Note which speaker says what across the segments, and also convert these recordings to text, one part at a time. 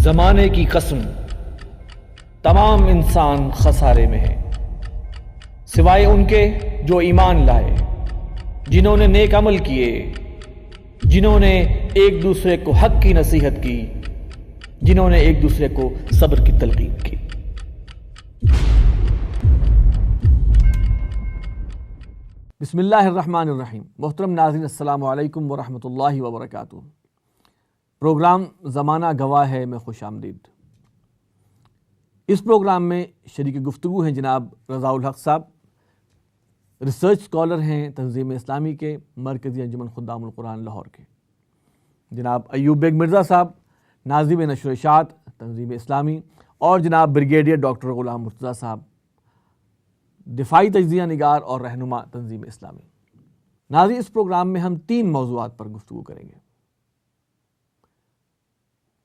Speaker 1: زمانے کی قسم تمام انسان خسارے میں ہے، سوائے ان کے جو ایمان لائے، جنہوں نے نیک عمل کیے، جنہوں نے ایک دوسرے کو حق کی نصیحت کی، جنہوں نے ایک دوسرے کو صبر کی تلقین کی۔
Speaker 2: بسم اللہ الرحمن الرحیم۔ محترم ناظرین، السلام علیکم ورحمۃ اللہ وبرکاتہ۔ پروگرام زمانہ گواہ ہے میں خوش آمدید۔ اس پروگرام میں شریک گفتگو ہیں جناب رضا الحق صاحب، ریسرچ اسکالر ہیں تنظیم اسلامی کے، مرکزی انجمن خدام القرآن لاہور کے، جناب ایوب بیگ مرزا صاحب، ناظم نشر و اشاعت تنظیم اسلامی، اور جناب بریگیڈیئر ڈاکٹر غلام مرتضیٰ صاحب، دفاعی تجزیہ نگار اور رہنما تنظیم اسلامی۔ ناظرین، اس پروگرام میں ہم 3 موضوعات پر گفتگو کریں گے۔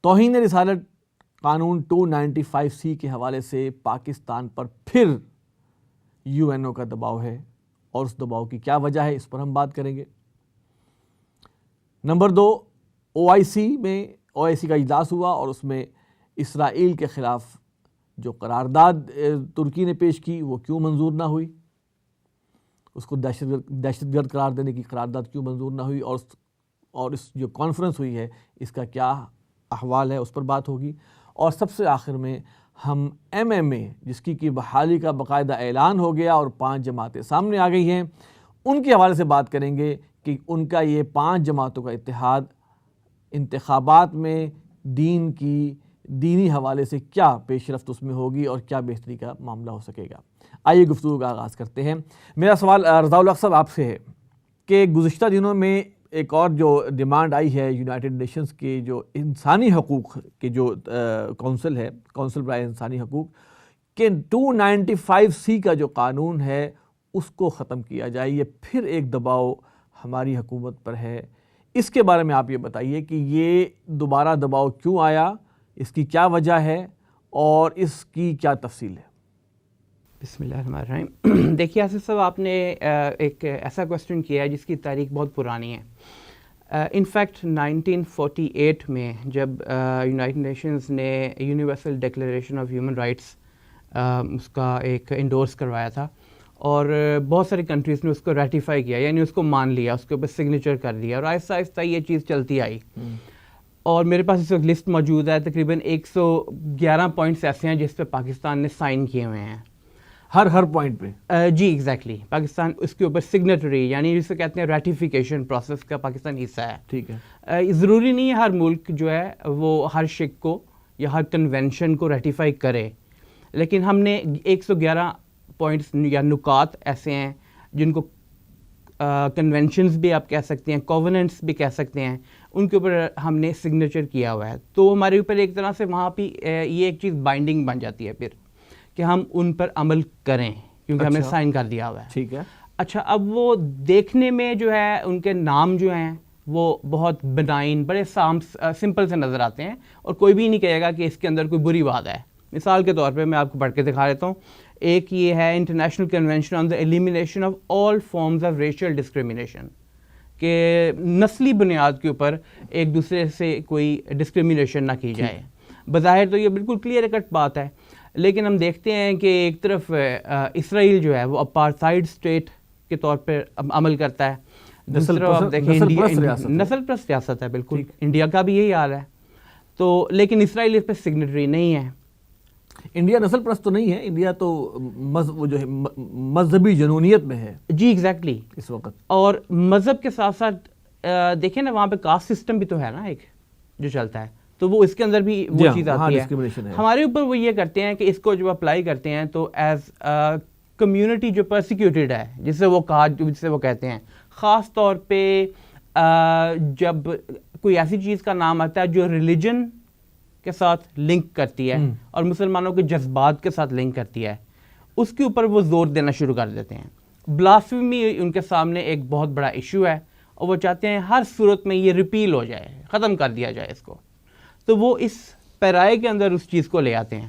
Speaker 2: توہین رسالت قانون 295C کے حوالے سے پاکستان پر پھر UN کا دباؤ ہے، اور اس دباؤ کی کیا وجہ ہے، اس پر ہم بات کریں گے۔ نمبر 2، OIC کا اجلاس ہوا اور اس میں اسرائیل کے خلاف جو قرارداد ترکی نے پیش کی وہ کیوں منظور نہ ہوئی، اس کو دہشت گرد قرار دینے کی قرارداد کیوں منظور نہ ہوئی، اور اس جو کانفرنس ہوئی ہے اس کا کیا احوال ہے، اس پر بات ہوگی۔ اور سب سے آخر میں ہم MMA جس کی بحالی کا باقاعدہ اعلان ہو گیا اور 5 جماعتیں سامنے آ گئی ہیں، ان کے حوالے سے بات کریں گے کہ ان کا یہ 5 جماعتوں کا اتحاد انتخابات میں دینی حوالے سے کیا پیش رفت اس میں ہوگی اور کیا بہتری کا معاملہ ہو سکے گا۔ آئیے گفتگو کا آغاز کرتے ہیں۔ میرا سوال رضا الحق صاحب آپ سے ہے کہ گزشتہ دنوں میں ایک اور جو ڈیمانڈ آئی ہے یونائٹڈ نیشنز کے جو انسانی حقوق کے جو کونسل ہے، کونسل برائے انسانی حقوق، کہ 295C کا جو قانون ہے اس کو ختم کیا جائے۔ یہ پھر ایک دباؤ ہماری حکومت پر ہے، اس کے بارے میں آپ یہ بتائیے کہ یہ دوبارہ دباؤ کیوں آیا، اس کی کیا وجہ ہے اور اس کی کیا تفصیل ہے؟
Speaker 3: بسم اللہ الرحمن الرحیم۔ دیکھیے آصف صاحب، آپ نے ایک ایسا کویسچن کیا ہے جس کی تاریخ بہت پرانی ہے۔ انفیکٹ 1948 میں جب یونائٹڈ نیشنز نے Universal Declaration of Human Rights اس کا ایک انڈورس کروایا تھا، اور بہت ساری کنٹریز نے اس کو ریٹیفائی کیا، یعنی اس کو مان لیا، اس کے اوپر سگنیچر کر دیا، اور آہستہ آہستہ یہ چیز چلتی آئی۔ اور میرے پاس اس وقت لسٹ موجود ہے، تقریباً 111 پوائنٹس ایسے ہیں جس پہ پاکستان نے سائن کیے ہوئے ہیں،
Speaker 2: ہر پوائنٹ پہ۔
Speaker 3: جی ایگزیکٹلی، پاکستان اس کے اوپر سگنیٹری، یعنی جسے کہتے ہیں ریٹیفیکیشن پروسیس کا پاکستان حصہ ہے۔
Speaker 2: ٹھیک ہے،
Speaker 3: ضروری نہیں ہے ہر ملک جو ہے وہ ہر شک کو یا ہر کنونشن کو ریٹیفائی کرے، لیکن ہم نے 111 پوائنٹس یا نکات ایسے ہیں جن کو کنونشنز بھی آپ کہہ سکتے ہیں، کووننٹس بھی کہہ سکتے ہیں، ان کے اوپر ہم نے سگنیچر کیا ہوا ہے۔ تو ہمارے اوپر ایک طرح سے وہاں پہ یہ ایک چیز بائنڈنگ بن جاتی ہے پھر کہ ہم ان پر عمل کریں، کیونکہ ہم نے سائن کر دیا ہوا ہے۔
Speaker 2: ٹھیک ہے،
Speaker 3: اچھا، اب وہ دیکھنے میں جو ہے ان کے نام جو ہیں وہ بہت بنائن، بڑے سمپل سے نظر آتے ہیں، اور کوئی بھی نہیں کہے گا کہ اس کے اندر کوئی بری بات ہے۔ مثال کے طور پہ میں آپ کو پڑھ کے دکھا دیتا ہوں۔ ایک یہ ہے international convention on the elimination of all forms of racial discrimination, کہ نسلی بنیاد کے اوپر ایک دوسرے سے کوئی ڈسکریمنیشن نہ کی جائے۔ بظاہر تو یہ بالکل کلیئر کٹ بات ہے، لیکن ہم دیکھتے ہیں کہ ایک طرف اسرائیل جو ہے وہ اپارتھائڈ اسٹیٹ کے طور پر عمل کرتا ہے، دوسری طرف آپ دیکھیں نسل پرست ریاست ہے، بالکل انڈیا کا بھی یہی حال ہے۔ تو لیکن اسرائیل اس پہ سگنیٹری نہیں ہے۔
Speaker 2: انڈیا نسل پرست تو نہیں ہے، انڈیا تو وہ جو ہے مذہبی جنونیت میں ہے۔
Speaker 3: جی ایگزیکٹلی،
Speaker 2: اس وقت
Speaker 3: اور مذہب کے ساتھ ساتھ دیکھیں نا، وہاں پہ کاسٹ سسٹم بھی تو ہے نا ایک جو چلتا ہے، تو وہ اس کے اندر بھی وہ چیز آتی ہے۔ ہمارے اوپر وہ یہ کرتے ہیں کہ اس کو جب اپلائی کرتے ہیں تو ایز کمیونٹی جو پرسیکیوٹیڈ ہے، جسے وہ کہتے ہیں، خاص طور پہ جب کوئی ایسی چیز کا نام آتا ہے جو ریلیجن کے ساتھ لنک کرتی ہے اور مسلمانوں کے جذبات کے ساتھ لنک کرتی ہے، اس کے اوپر وہ زور دینا شروع کر دیتے ہیں۔ بلاسفیمی ان کے سامنے ایک بہت بڑا ایشو ہے، اور وہ چاہتے ہیں ہر صورت میں یہ ریپیل ہو جائے، ختم کر دیا جائے اس کو۔ تو وہ اس پیرائے کے اندر اس چیز کو لے آتے ہیں،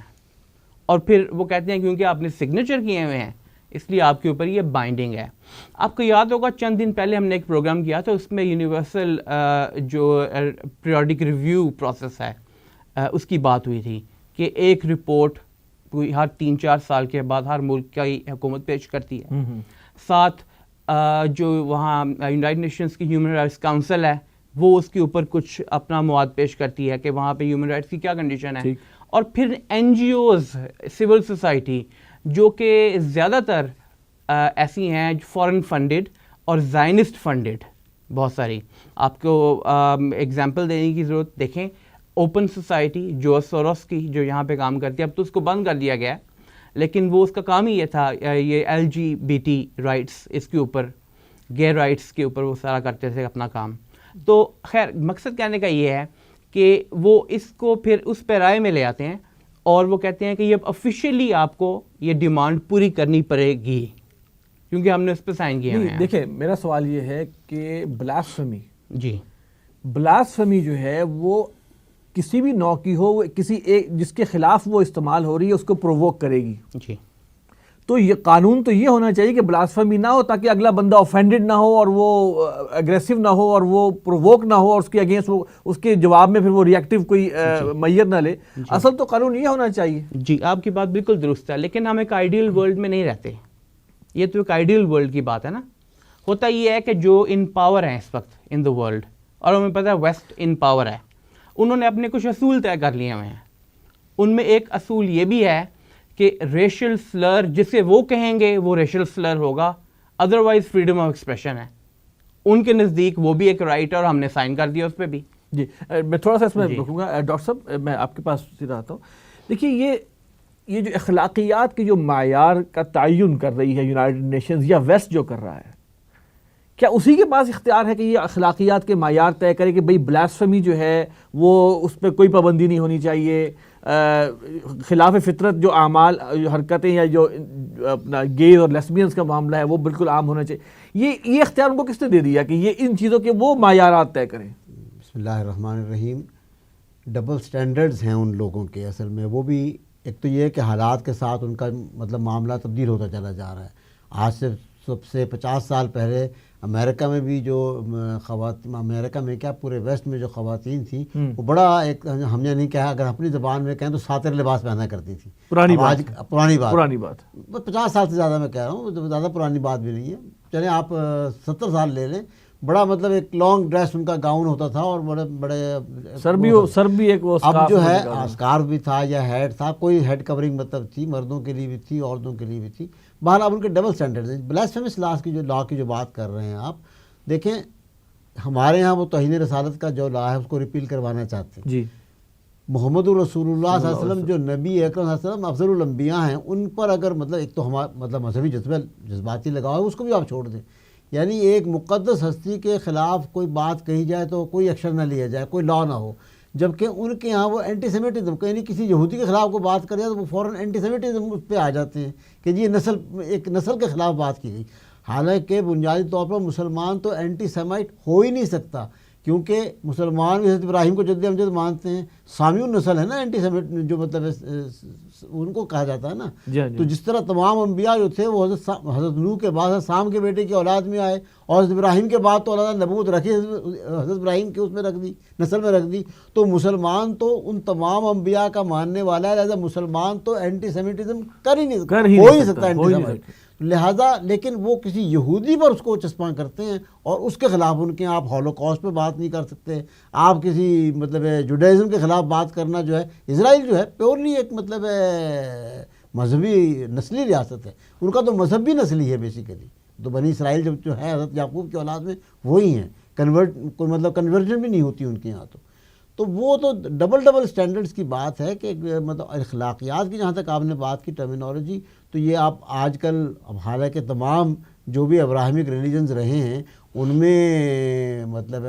Speaker 3: اور پھر وہ کہتے ہیں کیونکہ آپ نے سگنیچر کیے ہوئے ہیں اس لیے آپ کے اوپر یہ بائنڈنگ ہے۔ آپ کو یاد ہوگا چند دن پہلے ہم نے ایک پروگرام کیا تھا، اس میں یونیورسل جو پیریوڈک ریویو پروسیس ہے اس کی بات ہوئی تھی کہ ایک رپورٹ کوئی ہر 3-4 سال کے بعد ہر ملک کی حکومت پیش کرتی ہے. ساتھ جو وہاں یونائٹڈ نیشنز کی ہیومن رائٹس کاؤنسل ہے وہ اس کے اوپر کچھ اپنا مواد پیش کرتی ہے کہ وہاں پہ ہیومن رائٹس کی کیا کنڈیشن ہے. اور پھر N G Os, civil society جو کہ زیادہ تر ایسی ہیں فورن فنڈڈ اور زائنسٹ فنڈڈ، بہت ساری. آپ کو ایگزامپل دینے کی ضرورت، دیکھیں اوپن سوسائٹی جو سوروس کی جو یہاں پہ کام کرتی ہے، اب تو اس کو بند کر دیا گیا ہے، لیکن وہ اس کا کام ہی یہ تھا، یہ LGBT رائٹس، اس کے اوپر گے رائٹس کے اوپر وہ سارا کرتے تھے اپنا کام. تو خیر مقصد کہنے کا یہ ہے کہ وہ اس کو پھر اس پہ رائے میں لے آتے ہیں اور وہ کہتے ہیں کہ یہ آفیشیلی آپ کو یہ ڈیمانڈ پوری کرنی پڑے گی کیونکہ ہم نے اس پہ سائن کیا ہے.
Speaker 2: دیکھیں میرا سوال یہ ہے کہ بلاسفیمی،
Speaker 3: جی
Speaker 2: بلاسفیمی جو ہے وہ کسی بھی نوع کی ہو، کسی ایک جس کے خلاف وہ استعمال ہو رہی ہے اس کو پرووک کرے گی.
Speaker 3: جی
Speaker 2: تو یہ قانون تو یہ ہونا چاہیے کہ بلاسفیمی نہ ہو تاکہ اگلا بندہ اوفینڈڈ نہ ہو اور وہ اگریسو نہ ہو اور وہ پرووک نہ ہو اور اس کے اگینسٹ اس کے جواب میں پھر وہ ریئیکٹیو کوئی میئر نہ لے. اصل تو قانون یہ ہونا چاہیے.
Speaker 3: جی آپ کی بات بالکل درست ہے، لیکن ہم ایک آئیڈیل ورلڈ میں نہیں رہتے. یہ تو ایک آئیڈیل ورلڈ کی بات ہے نا. ہوتا یہ ہے کہ جو ان پاور ہیں اس وقت ان دا ورلڈ، اور ہمیں پتہ ہے ویسٹ ان پاور ہے، انہوں نے اپنے کچھ اصول طے کر لیے ہوئے ہیں. ان میں ایک اصول یہ بھی ہے کہ ریشل سلر جسے وہ کہیں گے وہ ریشل سلر ہوگا، ادروائز فریڈم آف ایکسپریشن ہے. ان کے نزدیک وہ بھی ایک رائٹ ہے اور ہم نے سائن کر دیا اس پہ بھی.
Speaker 2: جی میں تھوڑا سا اس میں رکوں گا. ڈاکٹر صاحب میں آپ کے پاس سیدھا آتا ہوں. دیکھیے یہ جو اخلاقیات کی جو معیار کا تعین کر رہی ہے یونائٹڈ نیشنز یا ویسٹ جو کر رہا ہے، کیا اسی کے پاس اختیار ہے کہ یہ اخلاقیات کے معیار طے کرے کہ بھئی بلاسفیمی جو ہے وہ اس پہ کوئی پابندی نہیں ہونی چاہیے، خلاف فطرت جو اعمال جو حرکتیں یا جو اپنا گیز اور لیسبینز کا معاملہ ہے وہ بالکل عام ہونا چاہیے؟ یہ اختیار ان کو کس نے دے دیا کہ یہ ان چیزوں کے وہ معیارات طے کریں؟
Speaker 4: بسم اللہ الرحمن الرحیم. ڈبل سٹینڈرڈز ہیں ان لوگوں کے اصل میں. وہ بھی ایک تو یہ کہ حالات کے ساتھ ان کا مطلب معاملہ تبدیل ہوتا چلا جا رہا ہے. آج سے سب سے 50 سال پہلے امریکہ میں بھی جو خواتین، امریکہ میں کیا پورے ویسٹ میں جو خواتین تھیں وہ بڑا ایک، ہم نے نہیں کہا، اگر اپنی زبان میں کہیں تو ساتر لباس پہنا کرتی تھی. پرانی بات 50 سال سے زیادہ میں کہہ رہا ہوں، زیادہ پرانی بات بھی نہیں ہے. چلیں آپ 70 سال لے لیں، بڑا مطلب ایک لانگ ڈریس ان کا گاؤن ہوتا تھا اور بڑے بڑے
Speaker 2: سر بھی ایک وہ
Speaker 4: اب جو ہے اسکارف بھی تھا یا ہیڈ تھا، کوئی ہیڈ کورنگ مطلب تھی، مردوں کے لیے بھی تھی عورتوں کے لیے بھی تھی. بہرحال اب ان کے ڈبل سٹینڈرڈ ہیں. بلاسفیمس لا کی جو بات کر رہے ہیں آپ دیکھیں، ہمارے ہاں وہ توہین رسالت کا جو لا ہے اس کو ریپیل کروانا چاہتے ہیں.
Speaker 2: جی
Speaker 4: محمد رسول اللہ صلی اللہ علیہ وسلم جو نبی اکرم صلی اللہ علیہ وسلم افضل الانبیاء ہیں، ان پر اگر مطلب ایک تو ہمارا مطلب مذہبی جذباتی لگاؤ ہے اس کو بھی آپ چھوڑ دیں. یعنی ایک مقدس ہستی کے خلاف کوئی بات کہی جائے تو کوئی ایکشن نہ لیا جائے، کوئی لا نہ ہو، جبکہ ان کے ہاں وہ اینٹی سیمیٹزم، یعنی کسی یہودی کے خلاف کوئی بات کر جائے تو وہ فوراً اینٹی سیمیٹزم اس پہ آ جاتے ہیں کہ جی ایک نسل کے خلاف بات کی گئی. حالانکہ بنیادی طور پر مسلمان تو اینٹی سیمائٹ ہو ہی نہیں سکتا، کیونکہ مسلمان بھی حضرت ابراہیم کو جد امجد مانتے ہیں. سامی النسل ہے نا اینٹی سیمیٹ، جو مطلب ان کو کہا جاتا ہے نا. تو جس طرح تمام انبیاء جو تھے وہ حضرت نوح کے بعد سام کے بیٹے کی اولاد میں آئے، اور حضرت ابراہیم کے بعد تو اللہ تعالیٰ نبوت رکھی، حضرت ابراہیم کے اس میں رکھ دی، نسل میں رکھ دی. تو مسلمان تو ان تمام انبیاء کا ماننے والا ہے، لہذا مسلمان تو اینٹی سیمیٹزم کر ہی نہیں سکتا. لہذا لیکن وہ کسی یہودی پر اس کو چسپاں کرتے ہیں اور اس کے خلاف ان کے آپ ہولوکاسٹ پہ بات نہیں کر سکتے. آپ کسی مطلب جوڈائزم کے خلاف بات کرنا جو ہے، اسرائیل جو ہے پیورلی ایک مطلب مذہبی نسلی ریاست ہے، ان کا تو مذہب بھی نسلی ہے بیسیکلی. تو بنی اسرائیل جو ہے حضرت یعقوب کی اولاد میں وہی ہیں، کوئی مطلب کنورژن بھی نہیں ہوتی ان کے یہاں. تو وہ تو ڈبل سٹینڈرڈز کی بات ہے کہ مطلب اخلاقیات کی جہاں تک آپ نے بات کی ٹرمینالوجی، تو یہ آپ آج کل اب حالانکہ تمام جو بھی ابراہمک ریلیجنز رہے ہیں ان میں مطلب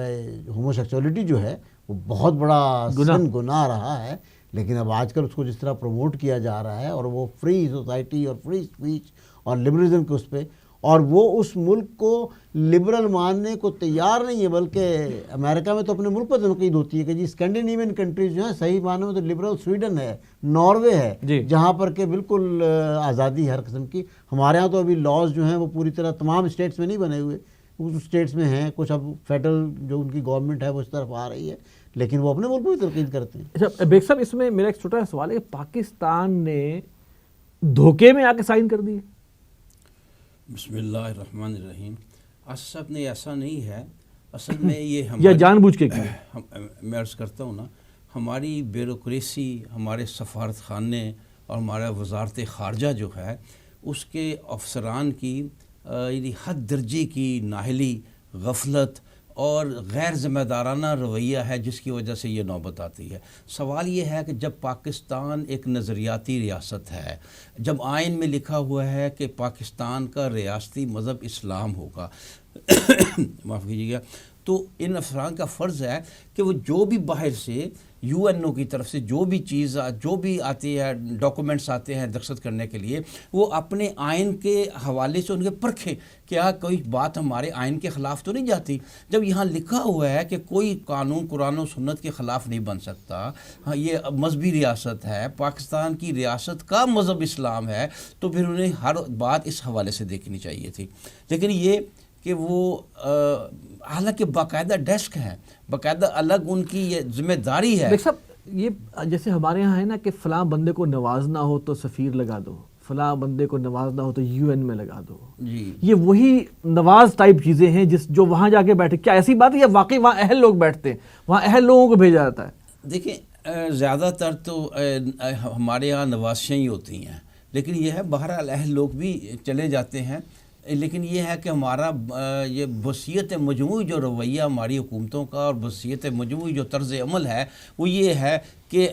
Speaker 4: ہومو سیکسولیٹی جو ہے وہ بہت بڑا گناہ رہا ہے، لیکن اب آج کل اس کو جس طرح پروموٹ کیا جا رہا ہے اور وہ فری سوسائٹی اور فری اسپیچ اور لبرلزم کے اس پہ، اور وہ اس ملک کو لبرل ماننے کو تیار نہیں ہے. بلکہ امریکہ میں تو اپنے ملک پر تنقید ہوتی ہے کہ جی اسکینڈینیوین کنٹریز جو ہیں صحیح معنوں میں تو لبرل، سویڈن ہے، ناروے ہے، جہاں پر کہ بالکل آزادی ہر قسم کی. ہمارے ہاں تو ابھی لاز جو ہیں وہ پوری طرح تمام اسٹیٹس میں نہیں بنے ہوئے، کچھ اسٹیٹس میں ہیں، کچھ اب فیڈرل جو ان کی گورنمنٹ ہے وہ اس طرف آ رہی ہے، لیکن وہ اپنے ملک کو بھی تنقید کرتے ہیں.
Speaker 2: اچھا بیگ صاحب، اس میں میرا ایک چھوٹا سا سوال ہے کہ پاکستان نے دھوکے میں آ کے سائن کر دی؟
Speaker 5: بسم اللہ الرحمن الرحیم. صاحب نے ایسا نہیں ہے اصل میں، یہ
Speaker 2: یا جان بوجھ کے کیا؟
Speaker 5: میں عرض کرتا ہوں نا، ہماری بیوروکریسی، ہمارے سفارت خانے اور ہمارا وزارت خارجہ جو ہے اس کے افسران کی یعنی حد درجے کی نااہلی، غفلت اور غیر ذمہ دارانہ رویہ ہے جس کی وجہ سے یہ نوبت آتی ہے. سوال یہ ہے کہ جب پاکستان ایک نظریاتی ریاست ہے، جب آئین میں لکھا ہوا ہے کہ پاکستان کا ریاستی مذہب اسلام ہوگا معاف کیجیے گا، تو ان افسران کا فرض ہے کہ وہ جو بھی باہر سے UN کی طرف سے جو بھی آتی ہے، ڈاکومنٹس آتے ہیں دستخط کرنے کے لیے، وہ اپنے آئین کے حوالے سے ان کے پرکھیں کیا کوئی بات ہمارے آئین کے خلاف تو نہیں جاتی. جب یہاں لکھا ہوا ہے کہ کوئی قانون قرآن و سنت کے خلاف نہیں بن سکتا، یہ مذہبی ریاست ہے، پاکستان کی ریاست کا مذہب اسلام ہے، تو پھر انہیں ہر بات اس حوالے سے دیکھنی چاہیے تھی. لیکن یہ کہ وہ حالانکہ باقاعدہ ڈیسک ہے، باقاعدہ الگ ان کی یہ ذمہ داری ہے.
Speaker 2: یہ جیسے ہمارے ہاں ہے نا کہ فلاں بندے کو نوازنا ہو تو سفیر لگا دو، فلاں بندے کو نوازنا ہو تو UN میں لگا دو.
Speaker 5: جی
Speaker 2: یہ وہی نواز ٹائپ چیزیں ہیں جو وہاں جا کے بیٹھے. کیا ایسی بات ہے یا واقعی وہاں اہل لوگ بیٹھتے ہیں، وہاں اہل لوگوں کو بھیجا جاتا ہے؟
Speaker 5: دیکھیں زیادہ تر تو ہمارے یہاں نوازشیں ہی ہوتی ہیں، لیکن یہ ہے بہرحال اہل لوگ بھی چلے جاتے ہیں. لیکن یہ ہے کہ ہمارا یہ وصیت مجموعی جو رویہ ہماری حکومتوں کا اور وصیت مجموعی جو طرز عمل ہے وہ یہ ہے کہ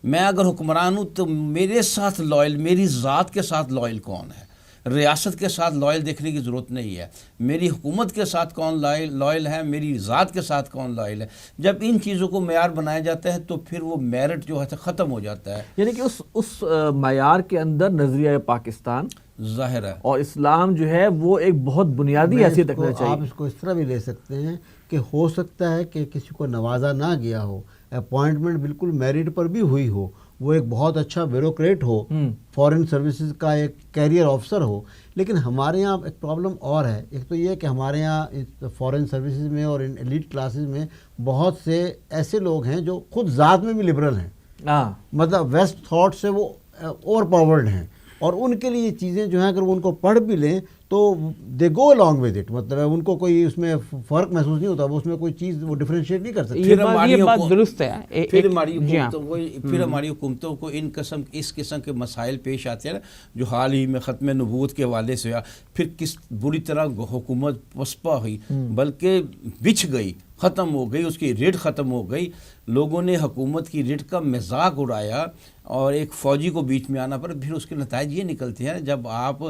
Speaker 5: میں اگر حکمران ہوں تو میرے ساتھ لائل، میری ذات کے ساتھ لائل کون ہے؟ ریاست کے ساتھ لائل دیکھنے کی ضرورت نہیں ہے. میری حکومت کے ساتھ کون لائل ہے، میری ذات کے ساتھ کون لائل ہے. جب ان چیزوں کو معیار بنایا جاتا ہے تو پھر وہ میرٹ جو ہے ختم ہو جاتا ہے.
Speaker 2: یعنی کہ اس معیار کے اندر نظریہ پاکستان
Speaker 5: ظاہر ہے
Speaker 2: اور اسلام جو ہے وہ ایک بہت بنیادی حیثیت رکھنا چاہیے.
Speaker 4: آپ اس کو اس طرح بھی لے سکتے ہیں کہ ہو سکتا ہے کہ کسی کو نوازا نہ گیا ہو، اپوائنٹمنٹ بالکل میرٹ پر بھی ہوئی ہو، وہ ایک بہت اچھا بیوروکریٹ ہو، فارن سروسز کا ایک کیریئر آفسر ہو. لیکن ہمارے یہاں ایک پرابلم اور ہے. ایک تو یہ کہ ہمارے یہاں فارن سروسز میں اور ان ایلیٹ کلاسز میں بہت سے ایسے لوگ ہیں جو خود ذات میں بھی لبرل ہیں، مطلب ویسٹ تھاٹ سے وہ اوور پاورڈ ہیں، اور ان کے لیے یہ چیزیں جو ہیں اگر وہ ان کو پڑھ بھی لیں تو دے گو along with it، مطلب ان کو کوئی اس میں فرق محسوس نہیں ہوتا، وہ اس میں کوئی چیز وہ ڈفرینشیٹ نہیں کر سکتے.
Speaker 3: یہ بات درست ہے.
Speaker 5: پھر ہماری حکومتوں کو اس قسم کے مسائل پیش آتے ہیں نا، جو حال ہی میں ختم نبوت کے حوالے سے پھر کس بری طرح حکومت پسپا ہوئی، بلکہ بچھ گئی، ختم ہو گئی، اس کی ریٹ ختم ہو گئی. لوگوں نے حکومت کی ریٹ کا مذاق اڑایا اور ایک فوجی کو بیچ میں آنا پڑا. پھر اس کے نتائج یہ نکلتے ہیں جب آپ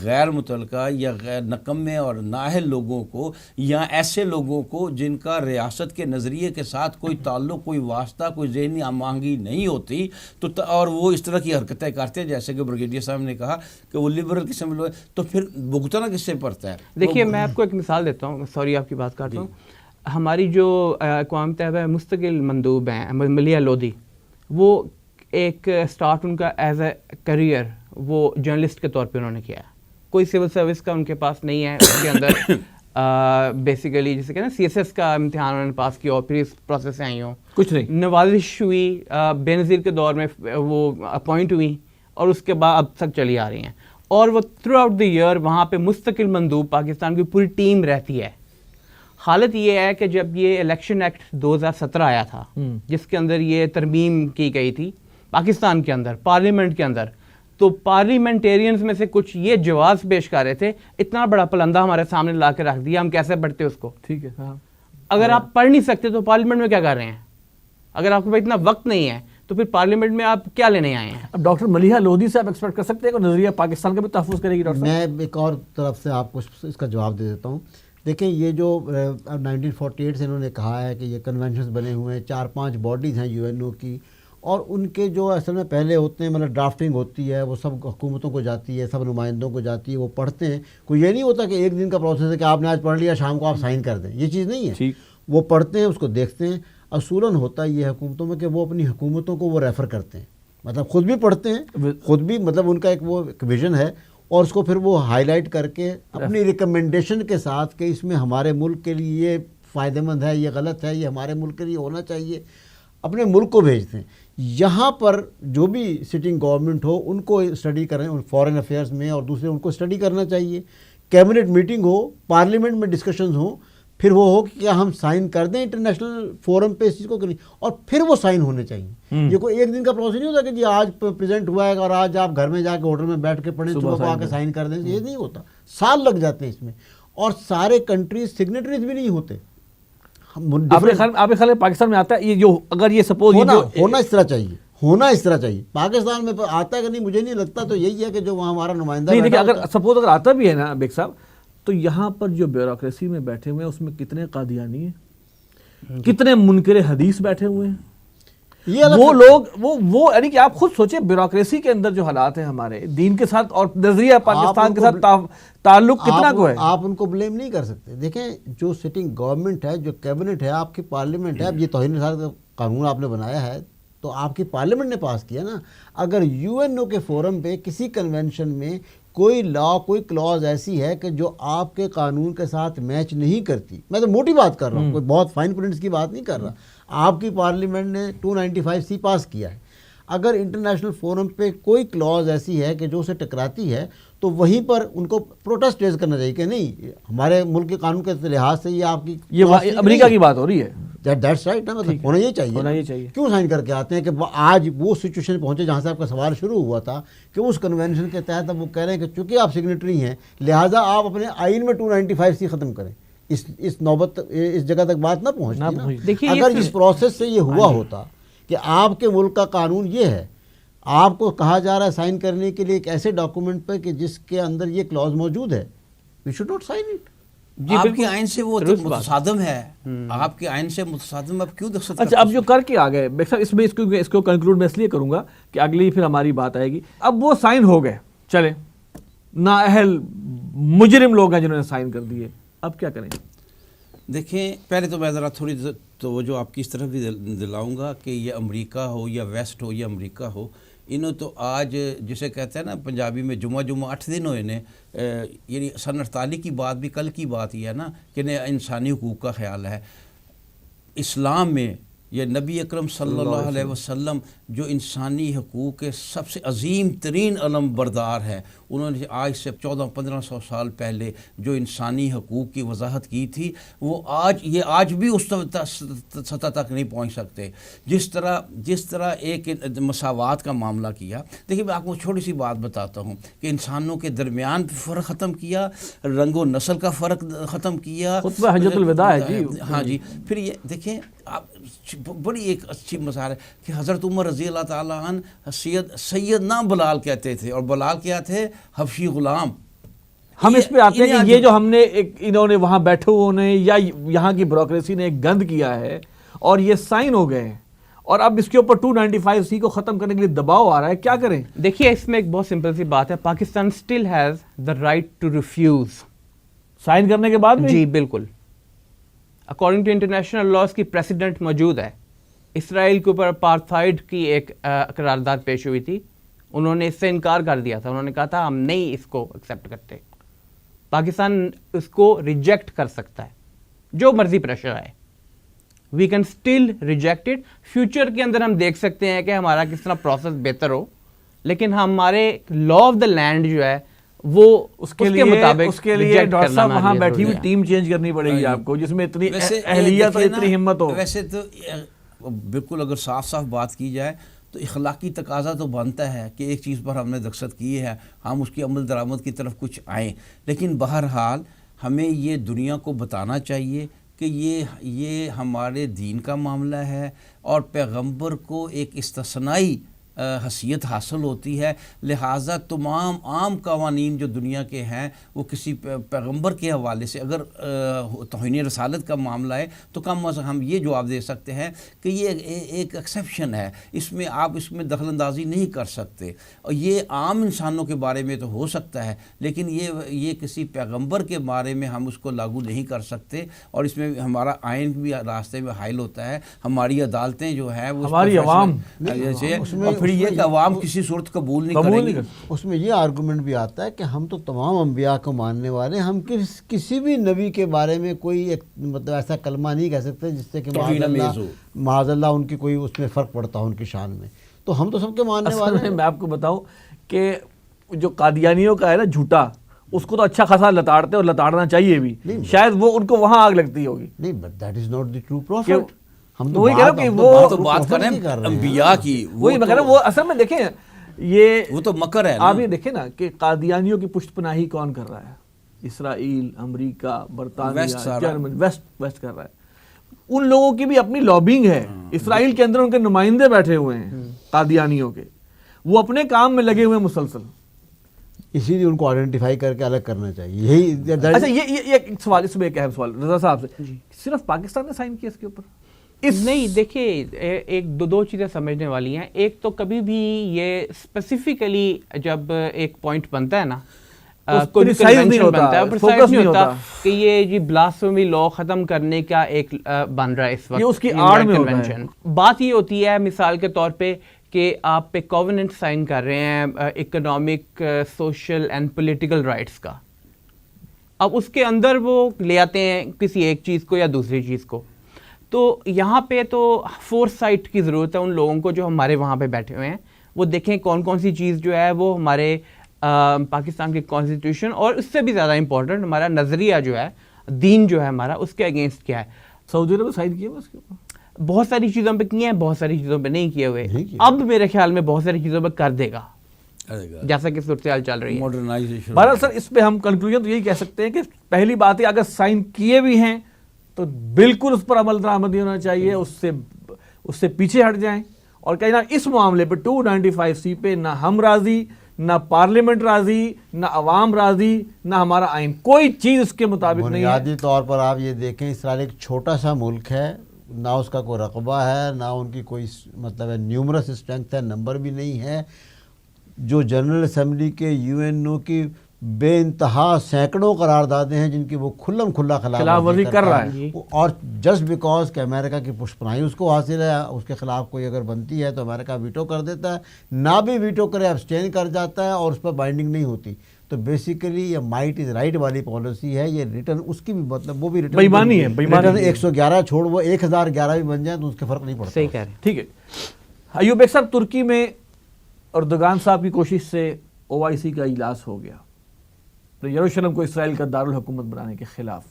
Speaker 5: غیر متعلقہ یا غیر نکمے اور نااہل لوگوں کو یا ایسے لوگوں کو جن کا ریاست کے نظریے کے ساتھ کوئی تعلق، کوئی واسطہ، کوئی ذہنی ہم آہنگی نہیں ہوتی تو اور وہ اس طرح کی حرکتیں کرتے ہیں جیسے کہ بریگیڈیئر صاحب نے کہا کہ وہ لبرل قسم لوگ، تو پھر بھگتنا کس سے پڑتا ہے؟
Speaker 3: دیکھیے میں آپ کو ایک مثال دیتا ہوں، سوری آپ کی بات کاٹتا ہوں. ہماری جو اقوام متحدہ مستقل مندوب ہیں ملیحہ لودھی، وہ ایک سٹارٹ ان کا ایز اے کریئر وہ جرنلسٹ کے طور پہ انہوں نے کیا ہے. کوئی سول سروس کا ان کے پاس نہیں ہے، اس کے اندر بیسیکلی جیسے کہ نا CSS کا امتحان انہوں نے پاس کیا اور پھر اس پروسیس سے آئی ہوں،
Speaker 2: کچھ نہیں.
Speaker 3: نوازش ہوئی بے نظیر کے دور میں وہ اپوائنٹ ہوئی اور اس کے بعد اب تک چلی آ رہی ہیں، اور وہ تھرو آؤٹ دی ایئر وہاں پہ مستقل مندوب پاکستان کی پوری ٹیم رہتی ہے. حالت یہ ہے کہ جب یہ الیکشن ایکٹ 2017 آیا تھا جس کے اندر یہ ترمیم کی گئی تھی پاکستان کے اندر پارلیمنٹ کے اندر، تو پارلیمنٹیرینز میں سے کچھ یہ جواز پیش کر رہے تھے، اتنا بڑا پلندہ ہمارے سامنے لا کے رکھ دیا، ہم کیسے پڑھتے اس کو؟
Speaker 2: ٹھیک ہے،
Speaker 3: اگر آپ پڑھ نہیں سکتے تو پارلیمنٹ میں کیا کر رہے ہیں؟ اگر آپ کے پاس اتنا وقت نہیں ہے تو پھر پارلیمنٹ میں آپ کیا لینے آئے ہیں؟
Speaker 2: اب ڈاکٹر ملیحہ لودھی سے آپ ایکسپیکٹ کر سکتے ہیں کہ نظریہ پاکستان کا بھی تحفظ کرے گی؟ ڈاکٹر
Speaker 4: میں ایک اور طرف سے آپ کو اس کا جواب دے دیتا ہوں. دیکھیں یہ جو 1948 سے انہوں نے کہا ہے کہ یہ کنونشنز بنے ہوئے ہیں، 4-5 باڈیز ہیں UNO کی، اور ان کے جو اصل میں پہلے ہوتے ہیں مطلب ڈرافٹنگ ہوتی ہے، وہ سب حکومتوں کو جاتی ہے، سب نمائندوں کو جاتی ہے، وہ پڑھتے ہیں. کوئی یہ نہیں ہوتا کہ ایک دن کا پروسیس ہے کہ آپ نے آج پڑھ لیا شام کو آپ سائن کر دیں، یہ چیز نہیں ہے. وہ پڑھتے ہیں، اس کو دیکھتے ہیں. اصولاً ہوتا یہ ہے حکومتوں میں کہ وہ اپنی حکومتوں کو وہ ریفر کرتے ہیں، مطلب خود بھی پڑھتے ہیں، خود بھی مطلب ان کا ایک وہ ویژن ہے، اور اس کو پھر وہ ہائی لائٹ کر کے اپنی ریکمنڈیشن کے ساتھ کہ اس میں ہمارے ملک کے لیے یہ فائدہ مند ہے، یہ غلط ہے، یہ ہمارے ملک کے لیے ہونا چاہیے، اپنے ملک کو بھیجتے ہیں۔ یہاں پر جو بھی سٹنگ گورنمنٹ ہو ان کو اسٹڈی کریں، فارن افیئرز میں اور دوسرے ان کو اسٹڈی کرنا چاہیے، کیبنٹ میٹنگ ہو، پارلیمنٹ میں ڈسکشنز ہوں، پھر وہ ہو کہ کیا ہم سائن کر دیں انٹرنیشنل فورم پہ اس چیز کو، اور پھر وہ سائن ہونے چاہیے۔ یہ کوئی ایک دن کا پروسیس نہیں ہوتا کہ جی آج پریزنٹ ہوا ہے اور آج آپ گھر میں جا کے ہوٹل میں بیٹھ کے پڑھیں، صبح کو آ کے سائن کر دیں، یہ نہیں ہوتا، سال لگ جاتے ہیں اس میں، اور سارے کنٹریز سگنیٹریز بھی نہیں ہوتے۔
Speaker 2: آپ کے خیال میں پاکستان میں آتا ہے یہ جو، اگر یہ سپوز
Speaker 4: ہونا اس طرح چاہیے، ہونا اس طرح چاہیے۔ پاکستان میں آتا ہے کہ نہیں مجھے نہیں لگتا، تو یہی ہے کہ جو وہاں ہمارا نمائندہ
Speaker 2: نہیں، دیکھیں اگر سپوز اگر آتا بھی ہے نا بیگ صاحب، تو یہاں پر جو بیوروکریسی میں بیٹھے ہوئے ہیں اس میں کتنے قادیانی ہیں، کتنے منکر حدیث بیٹھے ہوئے ہیں، وہ لوگ وہ یعنی کہ آپ خود سوچیں بیوروکریسی کے اندر جو حالات ہیں ہمارے دین کے ساتھ اور نظریہ پاکستان کے ساتھ تعلق کتنا کو ہے،
Speaker 4: آپ ان کو بلیم نہیں کر سکتے۔ دیکھیں جو سٹنگ گورنمنٹ ہے، جو کیبنٹ ہے، آپ کی پارلیمنٹ ہے، اب یہ توہین رسالت کا قانون آپ نے بنایا ہے تو آپ کی پارلیمنٹ نے پاس کیا نا۔ اگر یو این او کے فورم پہ کسی کنونشن میں کوئی لا، کوئی کلاز ایسی ہے کہ جو آپ کے قانون کے ساتھ میچ نہیں کرتی، میں تو موٹی بات کر رہا ہوں، کوئی بہت فائن پرنٹس کی بات نہیں کر رہا، آپ کی پارلیمنٹ نے 295C پاس کیا ہے، اگر انٹرنیشنل فورم پہ کوئی کلاز ایسی ہے کہ جو اسے ٹکراتی ہے تو وہیں پر ان کو پروٹیسٹ ریز کرنا چاہیے کہ نہیں، ہمارے ملک کے قانون کے لحاظ سے یہ آپ کی،
Speaker 2: یہ امریکہ کی بات ہو رہی ہے،
Speaker 4: دیٹس رائٹ نا، مطلب ہونا یہ چاہیے۔ کیوں سائن کر کے آتے ہیں کہ آج وہ سچویشن پہنچے جہاں سے آپ کا سوال شروع ہوا تھا کہ اس کنونشن کے تحت اب وہ کہہ رہے ہیں کہ چونکہ آپ سگنیٹری ہیں لہٰذا آپ اپنے آئین میں 295C ختم کریں۔ اس نوبت اس جگہ تک بات نہ پہنچتی نا۔ اگر اس پروسیس سے یہ ہوا ہوتا کہ آپ کے ملک کا قانون یہ ہے، آپ کو کہا جا رہا ہے سائن کرنے کے لیے ایک ایسے ڈاکومنٹ پہ کہ جس کے اندر یہ کلاز موجود ہے، we should not sign it.
Speaker 5: آپ کے آئین سے وہ متصادم ہے، آپ کے آئین سے متصادم، اب کیوں دخل؟
Speaker 2: اچھا اب جو کر کے آ گئے بیگ صاحب، اس میں اس کو کنکلوڈ میں اس لیے کروں گا کہ اگلی پھر ہماری بات آئے گی۔ اب وہ سائن ہو گئے، چلے نااہل مجرم لوگ ہیں جنہوں نے سائن کر دیے، اب کیا کریں؟
Speaker 5: دیکھیں پہلے تو میں ذرا تھوڑی توجہ آپ کی اس طرف بھی دلاؤں گا کہ یہ امریکہ ہو یا ویسٹ ہو یا امریکہ ہو، انہوں تو آج جسے کہتے ہیں نا پنجابی میں جمعہ 8 دن ہوئے نے، یعنی سن 48 کی بات بھی کل کی بات ہی ہے نا کہ انسانی حقوق کا خیال ہے۔ اسلام میں یہ نبی اکرم صلی اللہ علیہ وسلم جو انسانی حقوق کے سب سے عظیم ترین علم بردار ہے، انہوں نے آج سے 1400-1500 سال پہلے جو انسانی حقوق کی وضاحت کی تھی، وہ آج بھی اس سطح تک نہیں پہنچ سکتے۔ جس طرح ایک مساوات کا معاملہ کیا، دیکھیے میں آپ کو چھوٹی سی بات بتاتا ہوں کہ انسانوں کے درمیان فرق ختم کیا، رنگ و نسل کا فرق ختم کیا،
Speaker 2: خطبہ حجۃ الوداع ہے جی،
Speaker 5: ہاں جی۔ پھر یہ دیکھیں بڑی ایک اچھی مثال ہے کہ حضرت عمر رضی اللہ تعالیٰ عنہ سید نام بلال کہتے تھے، اور بلال کیا تھے؟ حبشی غلام۔
Speaker 2: ہم اس پہ آتے ہیں کہ یہ جو ہم نے انہوں نے وہاں بیٹھے ہوئے یا یہاں کی بیوروکریسی نے ایک گند کیا ہے اور یہ سائن ہو گئے ہیں، اور اب اس کے اوپر 295C کو ختم کرنے کے لیے دباؤ آ رہا ہے، کیا کریں؟
Speaker 3: دیکھیے اس میں ایک بہت سمپل سی بات ہے، Pakistan still has the right to refuse,
Speaker 2: sign کرنے کے بعد بھی؟
Speaker 3: جی بالکل، اکارڈنگ ٹو انٹرنیشنل لاز کی پریسیڈنٹ موجود ہے۔ اسرائیل کے اوپر اپارتھائڈ کی ایک قرارداد پیش ہوئی تھی، انہوں نے اس سے انکار کر دیا تھا، انہوں نے کہا تھا ہم نہیں اس کو ایکسیپٹ کرتے۔ پاکستان اس کو ریجیکٹ کر سکتا ہے، جو مرضی پریشر آئے، we can still reject it. Future کے اندر ہم دیکھ سکتے ہیں کہ ہمارا کس طرح پروسیس بہتر ہو، لیکن ہمارے لا آف دا لینڈ جو ہے وہ اس کے مطابق،
Speaker 2: اس کے لیے ڈاکٹر صاحب وہاں بیٹھی ہوئی ٹیم چینج کرنی پڑے گی آپ کو، جس میں اتنی اہلیت اور اتنی ہمت ہو۔
Speaker 5: ویسے تو بالکل اگر صاف بات کی جائے تو اخلاقی تقاضا تو بنتا ہے کہ ایک چیز پر ہم نے دستخط کی ہے، ہم اس کی عمل درآمد کی طرف کچھ آئیں، لیکن بہرحال ہمیں یہ دنیا کو بتانا چاہیے کہ یہ ہمارے دین کا معاملہ ہے، اور پیغمبر کو ایک استثنائی حیثیت حاصل ہوتی ہے، لہٰذا تمام عام قوانین جو دنیا کے ہیں وہ کسی پیغمبر کے حوالے سے اگر توہین رسالت کا معاملہ ہے تو کم از کم ہم یہ جواب دے سکتے ہیں کہ یہ ایک ایکسیپشن ہے، اس میں آپ اس میں دخل اندازی نہیں کر سکتے، اور یہ عام انسانوں کے بارے میں تو ہو سکتا ہے، لیکن یہ کسی پیغمبر کے بارے میں ہم اس کو لاگو نہیں کر سکتے، اور اس میں ہمارا آئین بھی راستے میں حائل ہوتا ہے، ہماری عدالتیں جو ہیں وہ
Speaker 2: ہماری عوام،
Speaker 5: پھر یہ کہ عوام کسی صورت قبول نہیں کریں گے.
Speaker 4: اس میں یہ آرگومنٹ بھی آتا ہے کہ ہم تو تمام انبیاء کو ماننے والے ہیں, ہم کسی بھی نبی کے بارے میں کوئی ایک مطلب ایسا کلمہ نہیں کہہ سکتے جس سے کہ معاذ اللہ ان کی کوئی اس میں فرق پڑتا ہو ان کی شان میں. تو ہم تو سب کے ماننے والے ہیں.
Speaker 2: میں آپ کو بتاؤں کہ جو قادیانیوں کا ہے نا جھوٹا, اس کو تو اچھا خاصا لتاڑتے اور لتاڑنا چاہیے بھی, شاید وہ ان کو وہاں آگ لگتی ہوگی.
Speaker 4: نہیں, but that is not the true profit. ہم
Speaker 2: تو وہی کہہ رہا ہوں کہ وہ
Speaker 5: تو بات کر رہے ہیں انبیاء کی,
Speaker 2: وہی میں کہہ رہا ہوں. وہ اصل میں دیکھیں یہ
Speaker 5: وہ تو مکر ہے.
Speaker 2: آپ یہ دیکھیں نا کہ قادیانیوں کی پشت پناہی کون کر رہا ہے؟ اسرائیل, امریکہ, برطانیہ, جرمنی, ویسٹ کر رہا ہے. ان لوگوں کی بھی اپنی لابنگ ہے. اسرائیل کے اندر ان کے نمائندے بیٹھے ہوئے ہیں قادیانیوں کے, وہ اپنے کام میں لگے ہوئے ہیں مسلسل.
Speaker 4: اسی لیے ان کو آئیڈینٹیفائی کر کے الگ کرنا چاہیے. یہی
Speaker 2: اچھا یہ ایک سوال, اس میں ایک اہم سوال رضا صاحب سے, صرف پاکستان نے سائن کیا اس کے اوپر؟
Speaker 3: نہیں, دیکھیے ایک دو چیزیں سمجھنے والی ہیں. ایک تو کبھی بھی یہ اسپیسیفکلی جب ایک پوائنٹ بنتا ہے نا, کوئی کنونشن بنتا ہے, پریسائز نہیں ہوتا کہ یہ جی بلاسفیمی لا ختم کرنے کا ایک بن رہا ہے اس وقت,
Speaker 2: اس کی آڑ میں کنونشن.
Speaker 3: بات یہ ہوتی ہے مثال کے طور پہ کہ آپ ایک کووننٹ سائن کر رہے ہیں economic, social and political rights کا. اب اس کے اندر وہ لے آتے ہیں کسی ایک چیز کو یا دوسری چیز کو. تو یہاں پہ تو فورس سائٹ کی ضرورت ہے ان لوگوں کو جو ہمارے وہاں پہ بیٹھے ہوئے ہیں. وہ دیکھیں کون کون سی چیز جو ہے وہ ہمارے پاکستان کے کانسٹیٹیوشن اور اس سے بھی زیادہ امپورٹنٹ ہمارا نظریہ جو ہے, دین جو ہے ہمارا, اس کے اگینسٹ کیا ہے.
Speaker 2: سعودی عرب سائن کیے اس کے اوپر
Speaker 3: بہت ساری چیزوں پہ کیے ہیں, بہت ساری چیزوں پہ نہیں کیے ہوئے. اب میرے خیال میں بہت ساری چیزوں پہ کر دے گا جیسا کہ صورتحال چل رہی ہے.
Speaker 2: بہرحال سر اس پہ ہم کنکلوژن تو یہی کہہ سکتے ہیں کہ پہلی بات ہے اگر سائن کیے بھی ہیں تو بالکل اس پر عمل درآمدی ہونا چاہیے, اس سے پیچھے ہٹ جائیں. اور کہیں نہ اس معاملے پہ 295C پہ نہ ہم راضی, نہ پارلیمنٹ راضی, نہ عوام راضی, نہ ہمارا آئین, کوئی چیز اس کے مطابق نہیں ہے.
Speaker 4: بنیادی طور پر آپ یہ دیکھیں اسرائیل ایک چھوٹا سا ملک ہے, نہ اس کا کوئی رقبہ ہے, نہ ان کی کوئی مطلب ہے نیومرس اسٹرینتھ ہے, نمبر بھی نہیں ہے. جو جنرل اسمبلی کے UNO کی بے انتہا سینکڑوں قراردادیں ہیں جن کی وہ کھلم کھلا خلاف ورزی
Speaker 2: کر رہا ہے,
Speaker 4: اور جسٹ بیکاز کہ امریکہ کی پشت پناہی اس کو حاصل ہے, اس کے خلاف کوئی اگر بنتی ہے تو امریکہ ویٹو کر دیتا ہے, نہ بھی ویٹو کرے ابسٹین کر جاتا ہے اور اس پر بائنڈنگ نہیں ہوتی. تو بیسیکلی یہ مائٹ از رائٹ والی پالیسی ہے. یہ ریٹرن اس کی بھی مطلب وہ بھی ریٹرن
Speaker 2: بےایمانی ہے,
Speaker 4: 111 چھوڑ وہ 1011 بھی بن جائیں تو اس کے فرق نہیں پڑتا.
Speaker 3: صحیح کہہ رہے ہیں.
Speaker 2: ٹھیک ہے. ایوب ایک صاحب, ترکی میں اردوغان صاحب کی کوشش سے OIC کا اجلاس ہو گیا یروشلم کو اسرائیل کا دارالحکومت بنانے کے خلاف.